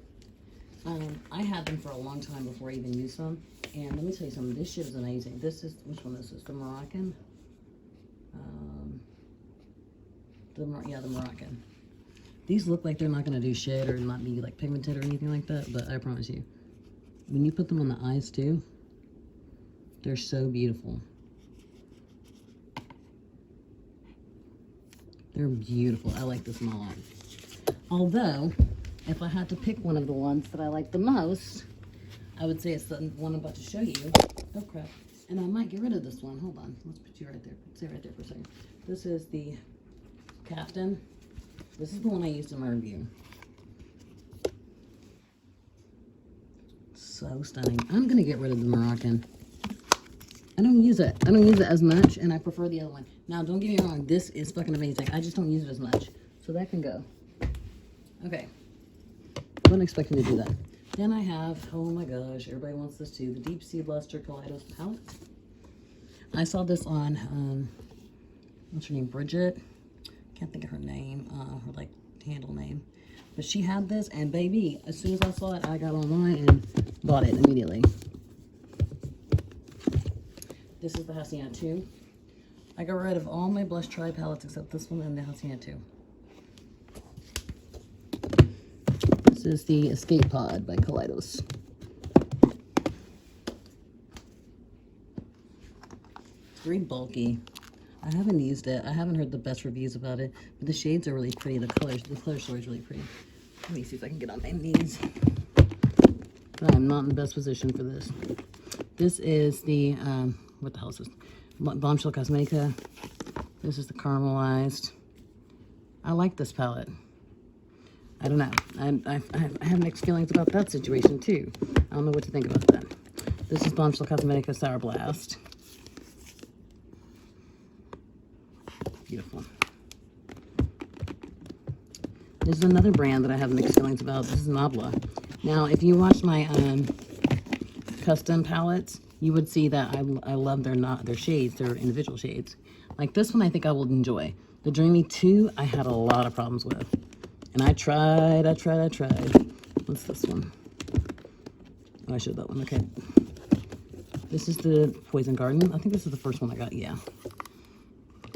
I had them for a long time before I even used them. And let me tell you something. This shit is amazing. This is, which one is this? The Moroccan? The Moroccan. These look like they're not going to do shit or not be like pigmented or anything like that, but I promise you, when you put them on the eyes too, they're so beautiful. They're beautiful. I like this one a lot. Although, if I had to pick one of the ones that I like the most, I would say it's the one I'm about to show you. Oh crap. And I might get rid of this one. Hold on. Let's put you right there. Stay right there for a second. This is the Captain. This is the one I used in my review. So stunning. I'm going to get rid of the Moroccan. I don't use it. I don't use it as much, and I prefer the other one. Now, don't get me wrong. This is fucking amazing. I just don't use it as much. So that can go. Okay. Wasn't expecting to do that. Then I have, oh my gosh, everybody wants this too, the Deep Sea Luster Kaleidos palette. I saw this on, what's her name, Bridget? Can't think of her name, her like handle name. But she had this, and baby, as soon as I saw it, I got online and bought it immediately. This is the Hacienda 2. I got rid of all my Blush Try palettes except this one and the Hacienda 2. This is the Escape Pod by Kaleidos. It's very bulky. I haven't used it. I haven't heard the best reviews about it, but the shades are really pretty. The color story is really pretty. Let me see if I can get on my knees. I'm not in the best position for this. This is the, what the hell is this? Bombshell Cosmetica. This is the Caramelized. I like this palette. I don't know. I have mixed feelings about that situation too. I don't know what to think about that. This is Bombshell Cosmetica Sour Blast. Beautiful. This is another brand that I have mixed feelings about. This is Nabla. Now, if you watch my custom palettes, you would see that I love their shades, their individual shades. Like this one, I think I will enjoy. The Dreamy 2, I had a lot of problems with. And I tried. What's this one? Oh, I showed that one. Okay. This is the Poison Garden. I think this is the first one I got. Yeah.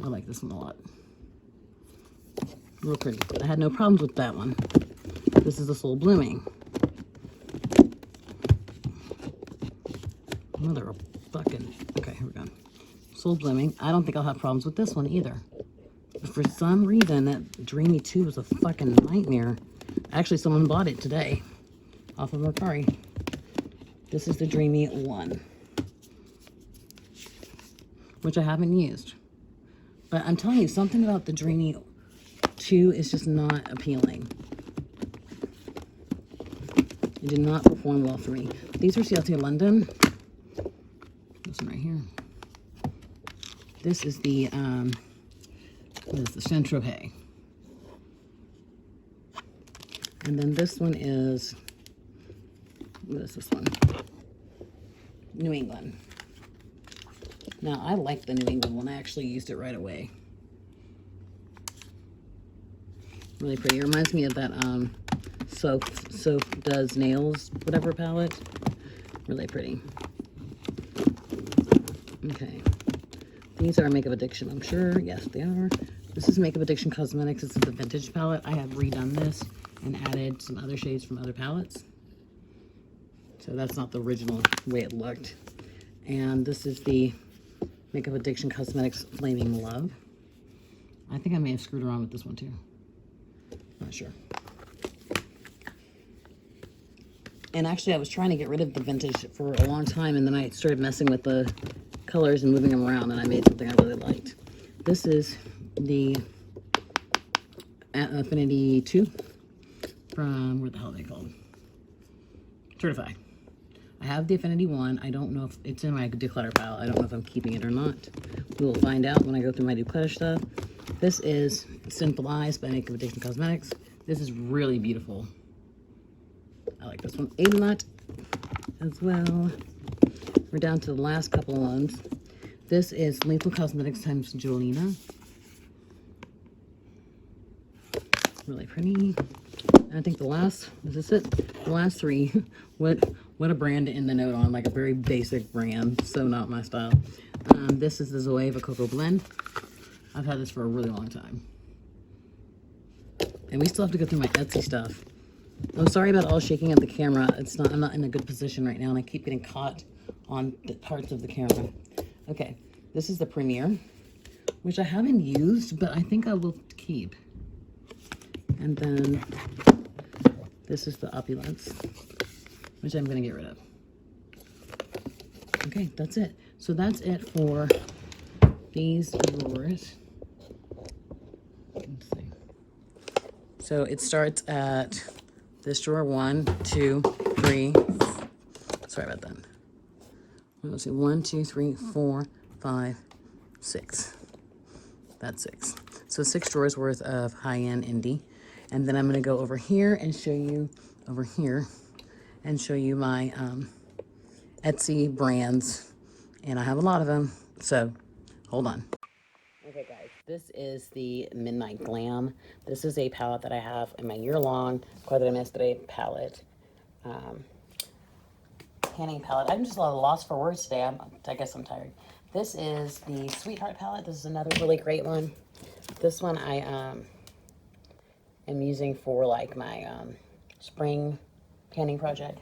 I like this one a lot. Real pretty. I had no problems with that one. This is the Soul Blooming. Mother fucking... Okay, here we go. Soul Blooming. I don't think I'll have problems with this one either. But for some reason, that Dreamy 2 was a fucking nightmare. Actually, someone bought it today off of MERCARI. This is the Dreamy 1, which I haven't used. But I'm telling you, something about the Dreamy 2 is just not appealing. It did not perform well for me. These are CLT London. This one right here. This is the, what is the Saint Tropez. And then this one is, what is this one? New England. Now, I like the New England one. I actually used it right away. Really pretty. It reminds me of that Soap Does Nails, whatever palette. Really pretty. Okay. These are Makeup Addiction, I'm sure. Yes, they are. This is Makeup Addiction Cosmetics. This is the vintage palette. I have redone this and added some other shades from other palettes. So that's not the original way it looked. And this is the Makeup Addiction Cosmetics Flaming Love. I think I may have screwed around with this one too. Not sure. And actually I was trying to get rid of the vintage for a long time, and then I started messing with the colors and moving them around, and I made something I really liked. This is the Affinity 2 from, where the hell are they called? Certified. I have the Affinity 1. I don't know if it's in my declutter pile. I don't know if I'm keeping it or not. We will find out when I go through my declutter stuff. This is Sinful Eyes by Makeup Addiction Cosmetics. This is really beautiful. I like this one a lot as well. We're down to the last couple of ones. This is Lethal Cosmetics times Jolena. Really pretty. I think the last, is this it? The last three. What a brand to end the note on, like a very basic brand, so not my style. This is the Zoeva Cocoa Blend. I've had this for a really long time. And we still have to go through my Etsy stuff. I'm sorry about all shaking of the camera. I'm not in a good position right now, and I keep getting caught on the parts of the camera. Okay, this is the Premier, which I haven't used, but I think I will keep. And then this is the Opulence, which I'm gonna get rid of. Okay, that's it. So that's it for these drawers. Let's see. So it starts at this drawer, 1, 2, 3. Sorry about that. Let's see, 1, 2, 3, 4, 5, 6. That's 6. So 6 drawers worth of high-end indie. And then I'm going to go over here and show you, over here, and show you my Etsy brands. And I have a lot of them, so hold on. Okay, guys, this is the Midnight Glam. This is a palette that I have in my year-long Quadrimestre palette. Tanning palette. I'm just a little lost for words today. I guess I'm tired. This is the Sweetheart palette. This is another really great one. This one I am using for like my spring tanning project.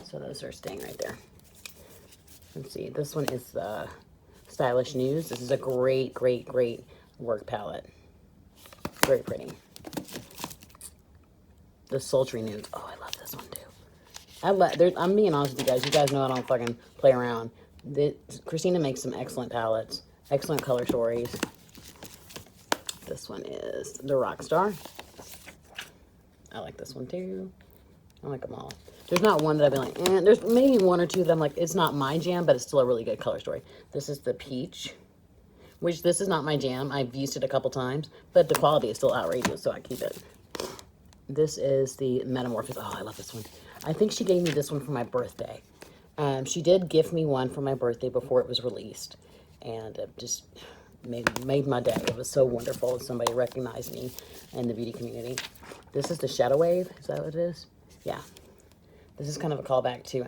So those are staying right there. Let's see. This one is the Stylish News. This is a great, great, great work palette. Very pretty. The Sultry Nudes. Oh, I love this one too. I'm being honest with you guys. You guys know I don't fucking play around. Christina makes some excellent palettes. Excellent color stories. This one is the Rockstar. I like this one too. I like them all. There's not one that I'd be like, eh. There's maybe 1 or 2 that I'm like, it's not my jam, but it's still a really good color story. This is the Peach, which this is not my jam. I've used it a couple times, but the quality is still outrageous, so I keep it. This is the Metamorphosis. Oh, I love this one. I think she gave me this one for my birthday. She did gift me one for my birthday before it was released, and it just made my day. It was so wonderful. Somebody recognized me in the beauty community. This is the Shadow Wave. Is that what it is? Yeah. This is kind of a callback to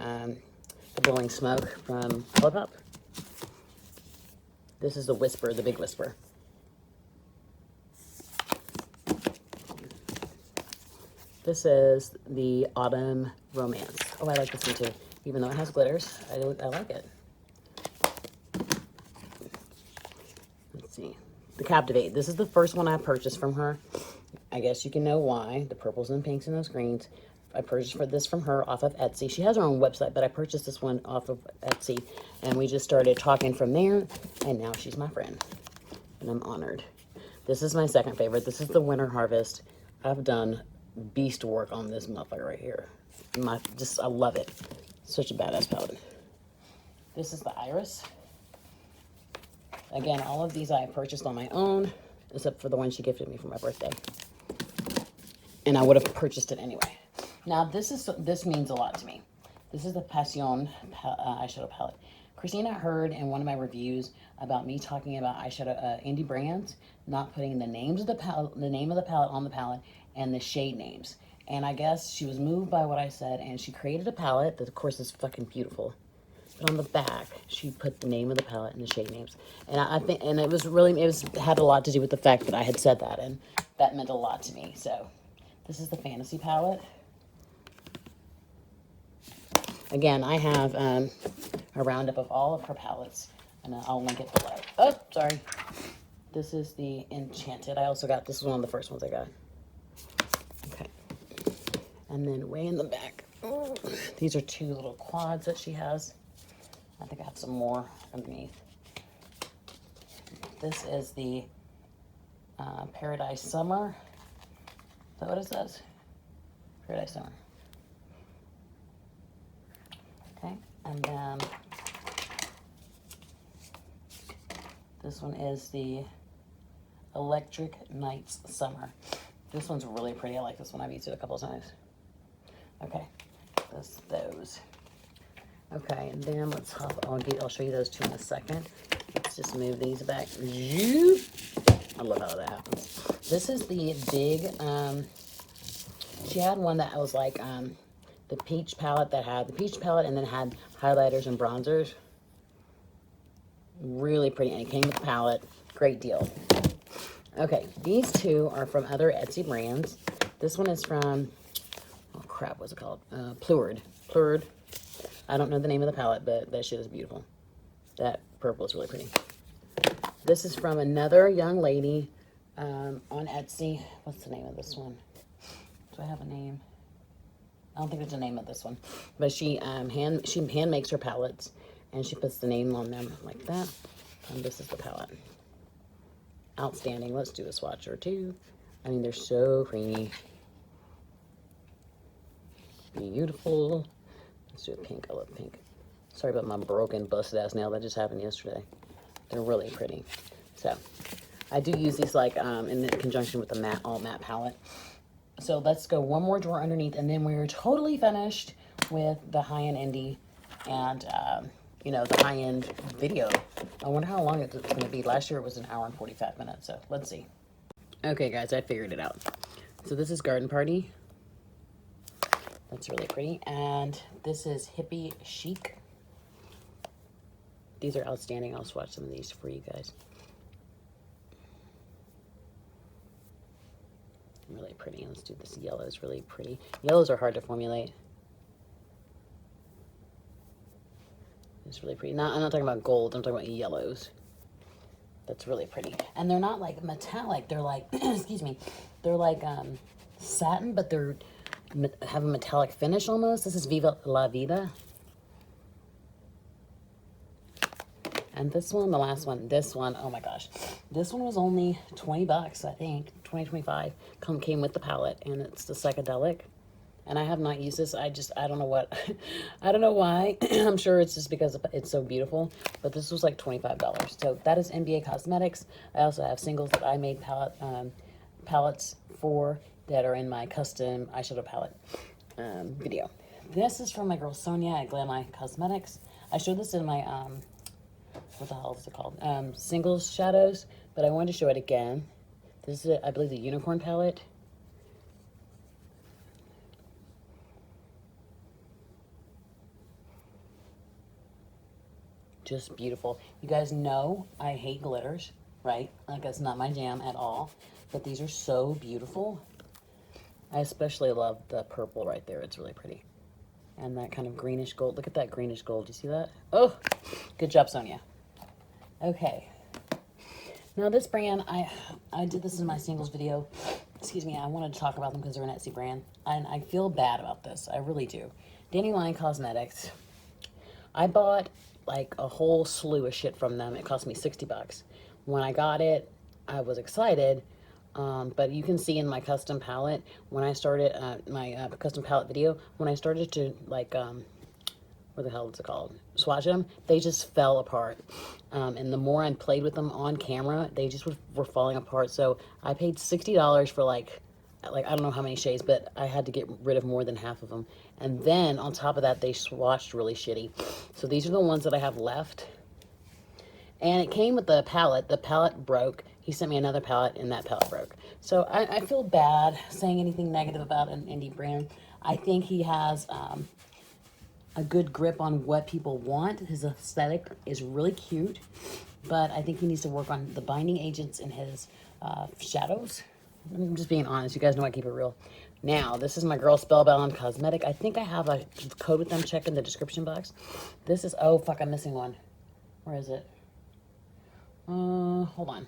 the Blowing Smoke from ColourPop. This is the Whisper, the Big Whisper. This is the Autumn Romance. Oh, I like this one too. Even though it has glitters, I like it. Let's see. The Captivate. This is the first one I purchased from her. I guess you can know why. The purples and pinks and those greens. I purchased this from her off of Etsy. She has her own website, but I purchased this one off of Etsy. And we just started talking from there. And now she's my friend. and I'm honored. This is my second favorite. This is the Winter Harvest. I've done beast work on this motherfucker right here. I love it. Such a badass palette. This is the Iris. Again, all of these I purchased on my own, except for the one she gifted me for my birthday. And I would have purchased it anyway. Now, this means a lot to me. This is the Passion eyeshadow palette. Christina heard in one of my reviews about me talking about eyeshadow indie brands not putting the names of the palette, the name of the palette on the palette, and the shade names. And I guess she was moved by what I said, and she created a palette that, of course, is fucking beautiful. But on the back, she put the name of the palette and the shade names. And I think, and it had a lot to do with the fact that I had said that, and that meant a lot to me. So, this is the Fantasy palette. Again, I have a roundup of all of her palettes, and I'll link it below. Oh, sorry. This is the Enchanted. I also got, this was one of the first ones I got. Okay. And then way in the back, these are two little quads that she has. I think I have some more underneath. This is the Paradise Summer. Is that what it says? Paradise Summer. Okay, and then this one is the Electric Nights Summer. This one's really pretty. I like this one. I've used it a couple of times. Okay, those. Okay, and then let's hop on. I'll show you those two in a second. Let's just move these back. I love how that happens. This is the big, she had one that was like the peach palette that had the peach palette and then had highlighters and bronzers. Really pretty, and it came with the palette. Great deal. Okay, these two are from other Etsy brands. This one is from, oh crap, what's it called? Plured. I don't know the name of the palette, but that shit is beautiful. That purple is really pretty. This is from another young lady on Etsy. What's the name of this one? Do I have a name? I don't think there's a name of this one. But she hand makes her palettes, and she puts the name on them like that. And this is the palette. Outstanding. Let's do a swatch or two. I mean, they're so creamy. Beautiful. Let's do a pink. I love pink. Sorry about my broken, busted ass nail. That just happened yesterday. They're really pretty. So, I do use these like in conjunction with the all matte palette. So let's go one more drawer underneath, and then we're totally finished with the high-end indie and you know, the high-end video. I wonder how long it's going to be. Last year it was an hour and 45 minutes. So let's see. Okay, guys, I figured it out. So this is Garden Party. That's really pretty. And this is Hippie Chic. These are outstanding. I'll swatch some of these for you guys. Really pretty. Let's do this. Yellow is really pretty. Yellows are hard to formulate. It's really pretty. I'm not talking about gold. I'm talking about yellows. That's really pretty. And they're not like metallic. They're like, excuse me. They're like satin, but they're have a metallic finish almost. This is Viva La Vida. And this one, the last one, this one, oh my gosh. This one was only 20 bucks, I think, 20, 25. Came with the palette, and it's the Psychedelic. And I have not used this. I don't know what, I don't know why. I'm sure it's just because it's so beautiful. But this was like $25. So that is NBA Cosmetics. I also have singles that I made palettes for that are in my custom eyeshadow palette video. This is from my girl Sonia at Glam Cosmetics. I showed this in my, what the hell is it called? Singles shadows, but I wanted to show it again. This is, I believe, the Unicorn palette. Just beautiful. You guys know I hate glitters, right? Like, that's not my jam at all. But these are so beautiful. I especially love the purple right there. It's really pretty. And that kind of greenish gold. Look at that greenish gold. You see that? Oh, good job, Sonia. Okay. Now this brand, I did this in my singles video. Excuse me, I wanted to talk about them because they're an Etsy brand. And I feel bad about this. I really do. Dandelion Cosmetics. I bought like a whole slew of shit from them. It cost me 60 bucks. When I got it, I was excited. But you can see in my custom palette, when I started my custom palette video, when I started to like, what the hell is it called? Swatch them, they just fell apart. And the more I played with them on camera, they just were falling apart. So I paid $60 for like, I don't know how many shades, but I had to get rid of more than half of them. And then on top of that, they swatched really shitty. So these are the ones that I have left. And it came with the palette. The palette broke. He sent me another palette, and that palette broke. So I feel bad saying anything negative about an indie brand. I think he has a good grip on what people want. His aesthetic is really cute, but I think he needs to work on the binding agents in his shadows. I'm just being honest. You guys know I keep it real. Now, this is my girl Spellbound Cosmetic. I think I have a code with them. Check in the description box. This is, oh, fuck, I'm missing one. Where is it? Hold on.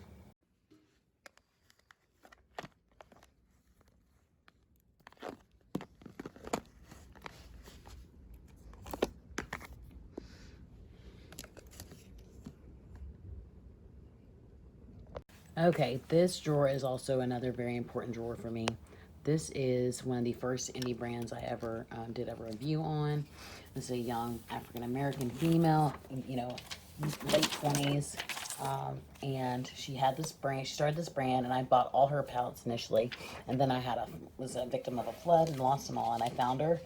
Okay, this drawer is also another very important drawer for me. This is one of the first indie brands I ever did a review on. This is a young African-American female, you know, late 20s. And she had this brand, she started this brand, and I bought all her palettes initially. And then I was a victim of a flood and lost them all. And I found her.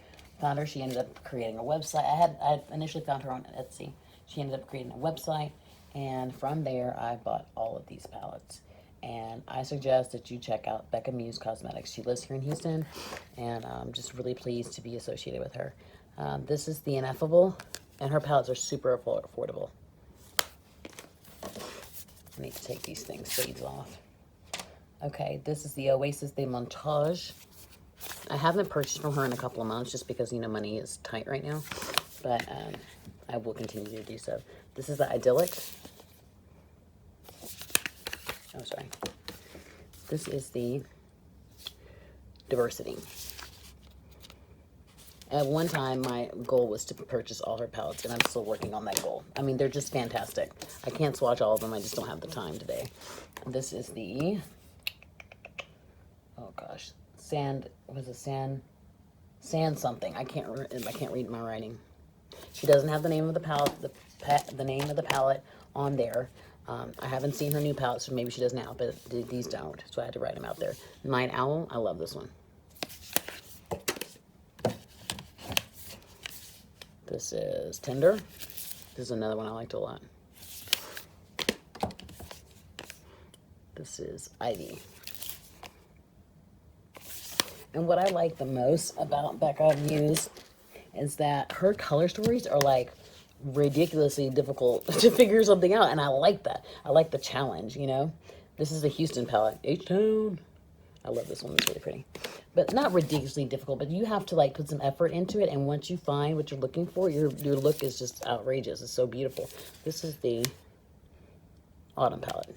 She ended up creating a website. I initially found her on Etsy. She ended up creating a website. And from there, I bought all of these palettes. And I suggest that you check out Becca Muse Cosmetics. She lives here in Houston, and I'm just really pleased to be associated with her. This is the Ineffable, and her palettes are super affordable. I need to take these shades off. Okay, this is the Oasis de Montage. I haven't purchased from her in a couple of months just because, you know, money is tight right now. But I will continue to do so. This is the Idyllic. Oh, sorry. This is the Diversity. At one time, my goal was to purchase all her palettes, and I'm still working on that goal. I mean, they're just fantastic. I can't swatch all of them. I just don't have the time today. This is the, oh gosh, Sand something. I can't read my writing. She doesn't have the name of the palette, the name of the palette on there. I haven't seen her new palette, so maybe she does now, but these don't, so I had to write them out there. Night Owl, I love this one. This is Tender. This is another one I liked a lot. This is Ivy. And what I like the most about Becca Muse is that her color stories are like ridiculously difficult to figure something out, and I like that. I like the challenge, you know. This is the Houston palette, H-Town. I love this one. It's really pretty, but not ridiculously difficult. But you have to like put some effort into it, and once you find what you're looking for, your look is just outrageous. It's so beautiful. This is the Autumn palette,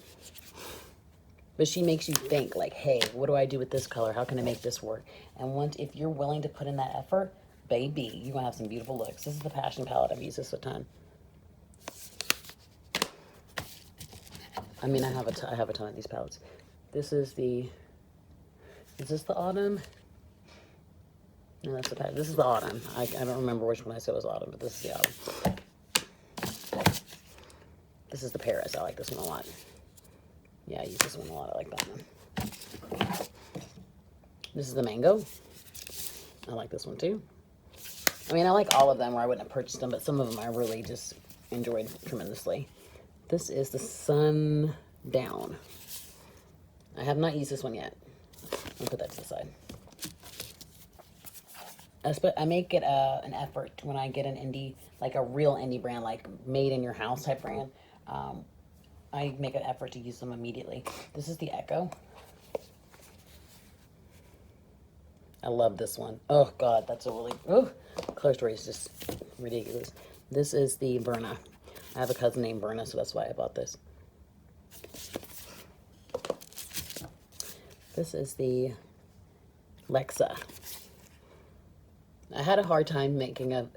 but she makes you think like, hey, what do I do with this color? How can I make this work? And if you're willing to put in that effort, baby, you're gonna have some beautiful looks. This is the Passion palette. I've used this a ton. I mean, I have a ton of these palettes. This is the, is this the Autumn? No, that's the Passion. This is the Autumn. I don't remember which one I said was Autumn, but this is the Autumn. This is the Paris. I like this one a lot. Yeah, I use this one a lot. I like that one. This is the Mango. I like this one too. I mean, I like all of them, or I wouldn't have purchased them, but some of them I really just enjoyed tremendously. This is the Sundown. I have not used this one yet. I'll put that to the side. I make it an effort when I get an indie, like a real indie brand, like made in your house type brand. I make an effort to use them immediately. This is the Echo. I love this one. Oh God, that's a really, oh, color story is just ridiculous. This is the Verna. I have a cousin named Verna, so that's why I bought this. This is the Lexa. I had a hard time making a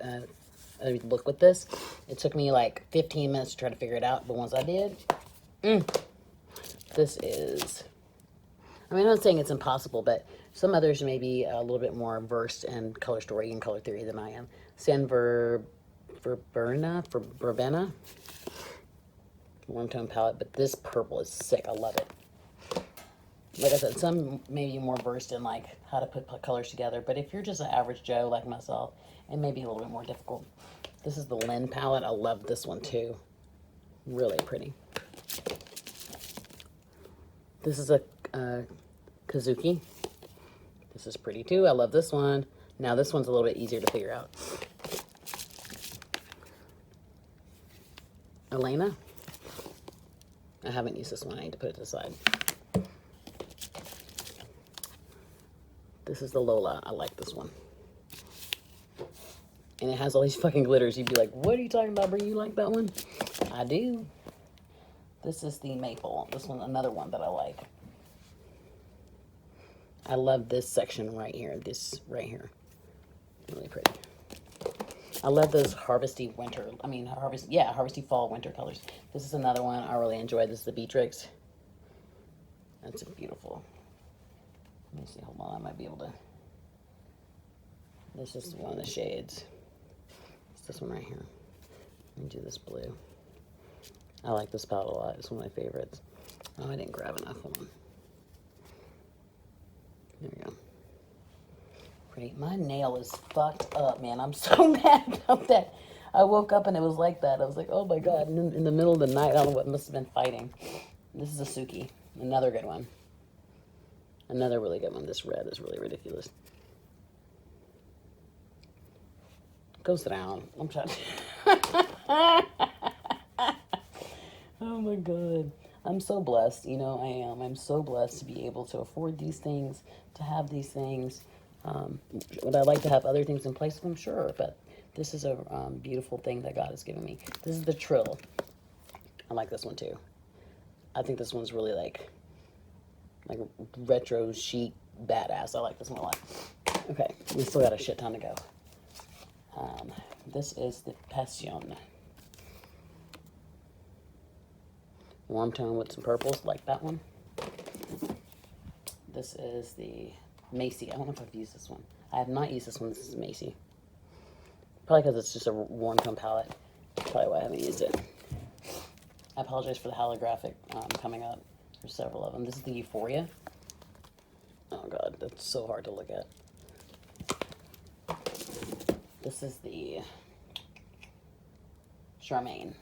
look with this. It took me like 15 minutes to try to figure it out, but once I did, This is, I mean, I'm not saying it's impossible, but some others may be a little bit more versed in color story and color theory than I am. San Verbena warm tone palette, but this purple is sick. I love it. Like I said, some may be more versed in like how to put colors together, but if you're just an average Joe like myself, it may be a little bit more difficult. This is the Len palette. I love this one too. Really pretty. This is a Kazuki. This is pretty too. I love this one. Now this one's a little bit easier to figure out. Elena. I haven't used this one. I need to put it to the side. This is the Lola. I like this one. And it has all these fucking glitters. You'd be like, what are you talking about, Brie? You like that one? I do. This is the Maple. This one, another one that I like. I love this section right here. This right here. Really pretty. I love those harvesty fall winter colors. This is another one I really enjoy. This is the Beatrix. That's beautiful. Let me see, hold on, I might be able to. This is one of the shades. It's this one right here. Let me do this blue. I like this palette a lot. It's one of my favorites. Oh, I didn't grab enough. Hold on. There we go. Pretty. My nail is fucked up, man. I'm so mad about that. I woke up and it was like that. I was like, oh my God. And in the middle of the night, I don't know what must have been fighting. This is a Suki. Another good one. Another really good one. This red is really ridiculous. Go sit down. I'm trying to... Oh my God. I'm so blessed. You know, I am. I'm so blessed to be able to afford these things, to have these things. Would I like to have other things in place of them? Sure. But this is a beautiful thing that God has given me. This is the Trill. I like this one too. I think this one's really like retro chic badass. I like this one a lot. Okay, we still got a shit ton to go. This is the Passion. Warm tone with some purples, like that one. This is the Macy. I don't know if I've used this one. I have not used this one. This is Macy. Probably because it's just a warm tone palette. That's probably why I haven't used it. I apologize for the holographic coming up. There's several of them. This is the Euphoria. Oh God, that's so hard to look at. This is the Charmaine.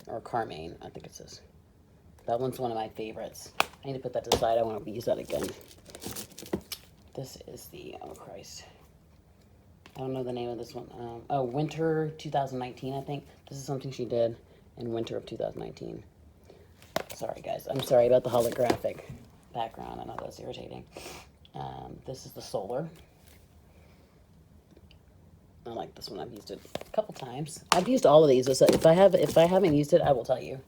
Or Carmine, I think it says. That one's one of my favorites. I need to put that to the side. I want to use that again. This is the, oh Christ. I don't know the name of this one. Oh, Winter 2019, I think. This is something she did in winter of 2019. Sorry, guys. I'm sorry about the holographic background. I know that's irritating. This is the Solar. I like this one. I've used it a couple times. I've used all of these. So if I haven't used it, I will tell you.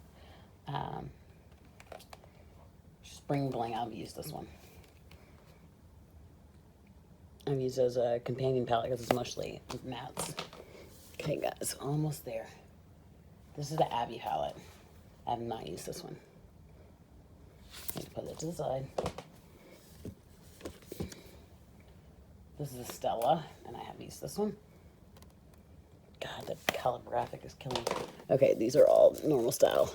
Spring Bling. I've used this one. I've used it as a companion palette because it's mostly mattes. Okay, guys, almost there. This is the Abbey palette. I have not used this one. Let me put it to the side. This is a Stella, and I have used this one. God, the calligraphic is killing me. Okay, these are all normal style.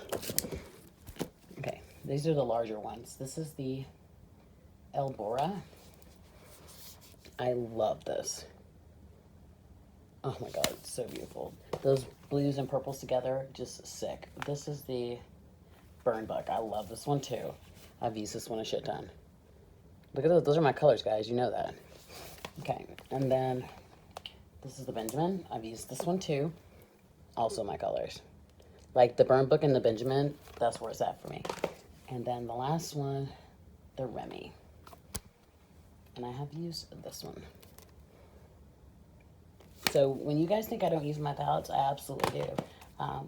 Okay, these are the larger ones. This is the Elbora. I love this. Oh my God, it's so beautiful. Those blues and purples together, just sick. This is the Burn Book. I love this one too. I've used this one a shit ton. Look at those. Those are my colors, guys. You know that. Okay, and then this is the Benjamin. I've used this one too. Also my colors. Like the Burn Book and the Benjamin, that's where it's at for me. And then the last one, the Remy. And I have used this one. So when you guys think I don't use my palettes, I absolutely do.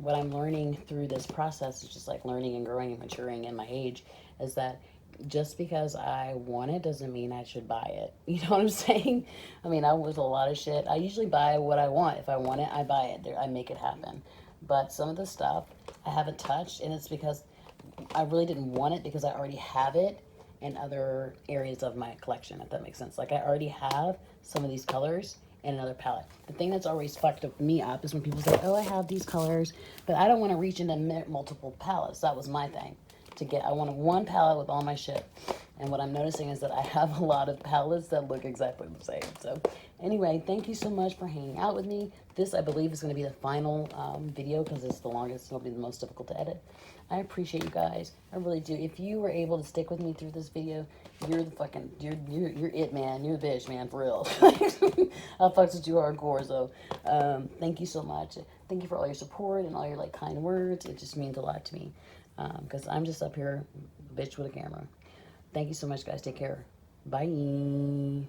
What I'm learning through this process is just like learning and growing and maturing in my age, is that just because I want it doesn't mean I should buy it. You know what I'm saying? I mean, I was a lot of shit. I usually buy what I want. If I want it, I buy it. I make it happen. But some of the stuff I haven't touched, and it's because I really didn't want it because I already have it in other areas of my collection, if that makes sense. Like, I already have some of these colors in another palette. The thing that's always fucked me up is when people say, oh, I have these colors, but I don't want to reach into multiple palettes. That was my thing. I wanted one palette with all my shit. And what I'm noticing is that I have a lot of palettes that look exactly the same. So anyway, thank you so much for hanging out with me. This, I believe, is going to be the final video because it's the longest. It'll be the most difficult to edit. I appreciate you guys. I really do. If you were able to stick with me through this video, you're the fucking, you're it, man. You're the bitch, man, for real. I'll fuck with you hardcore. So thank you so much. Thank you for all your support and all your, like, kind words. It just means a lot to me because I'm just up here, bitch with a camera. Thank you so much, guys. Take care. Bye.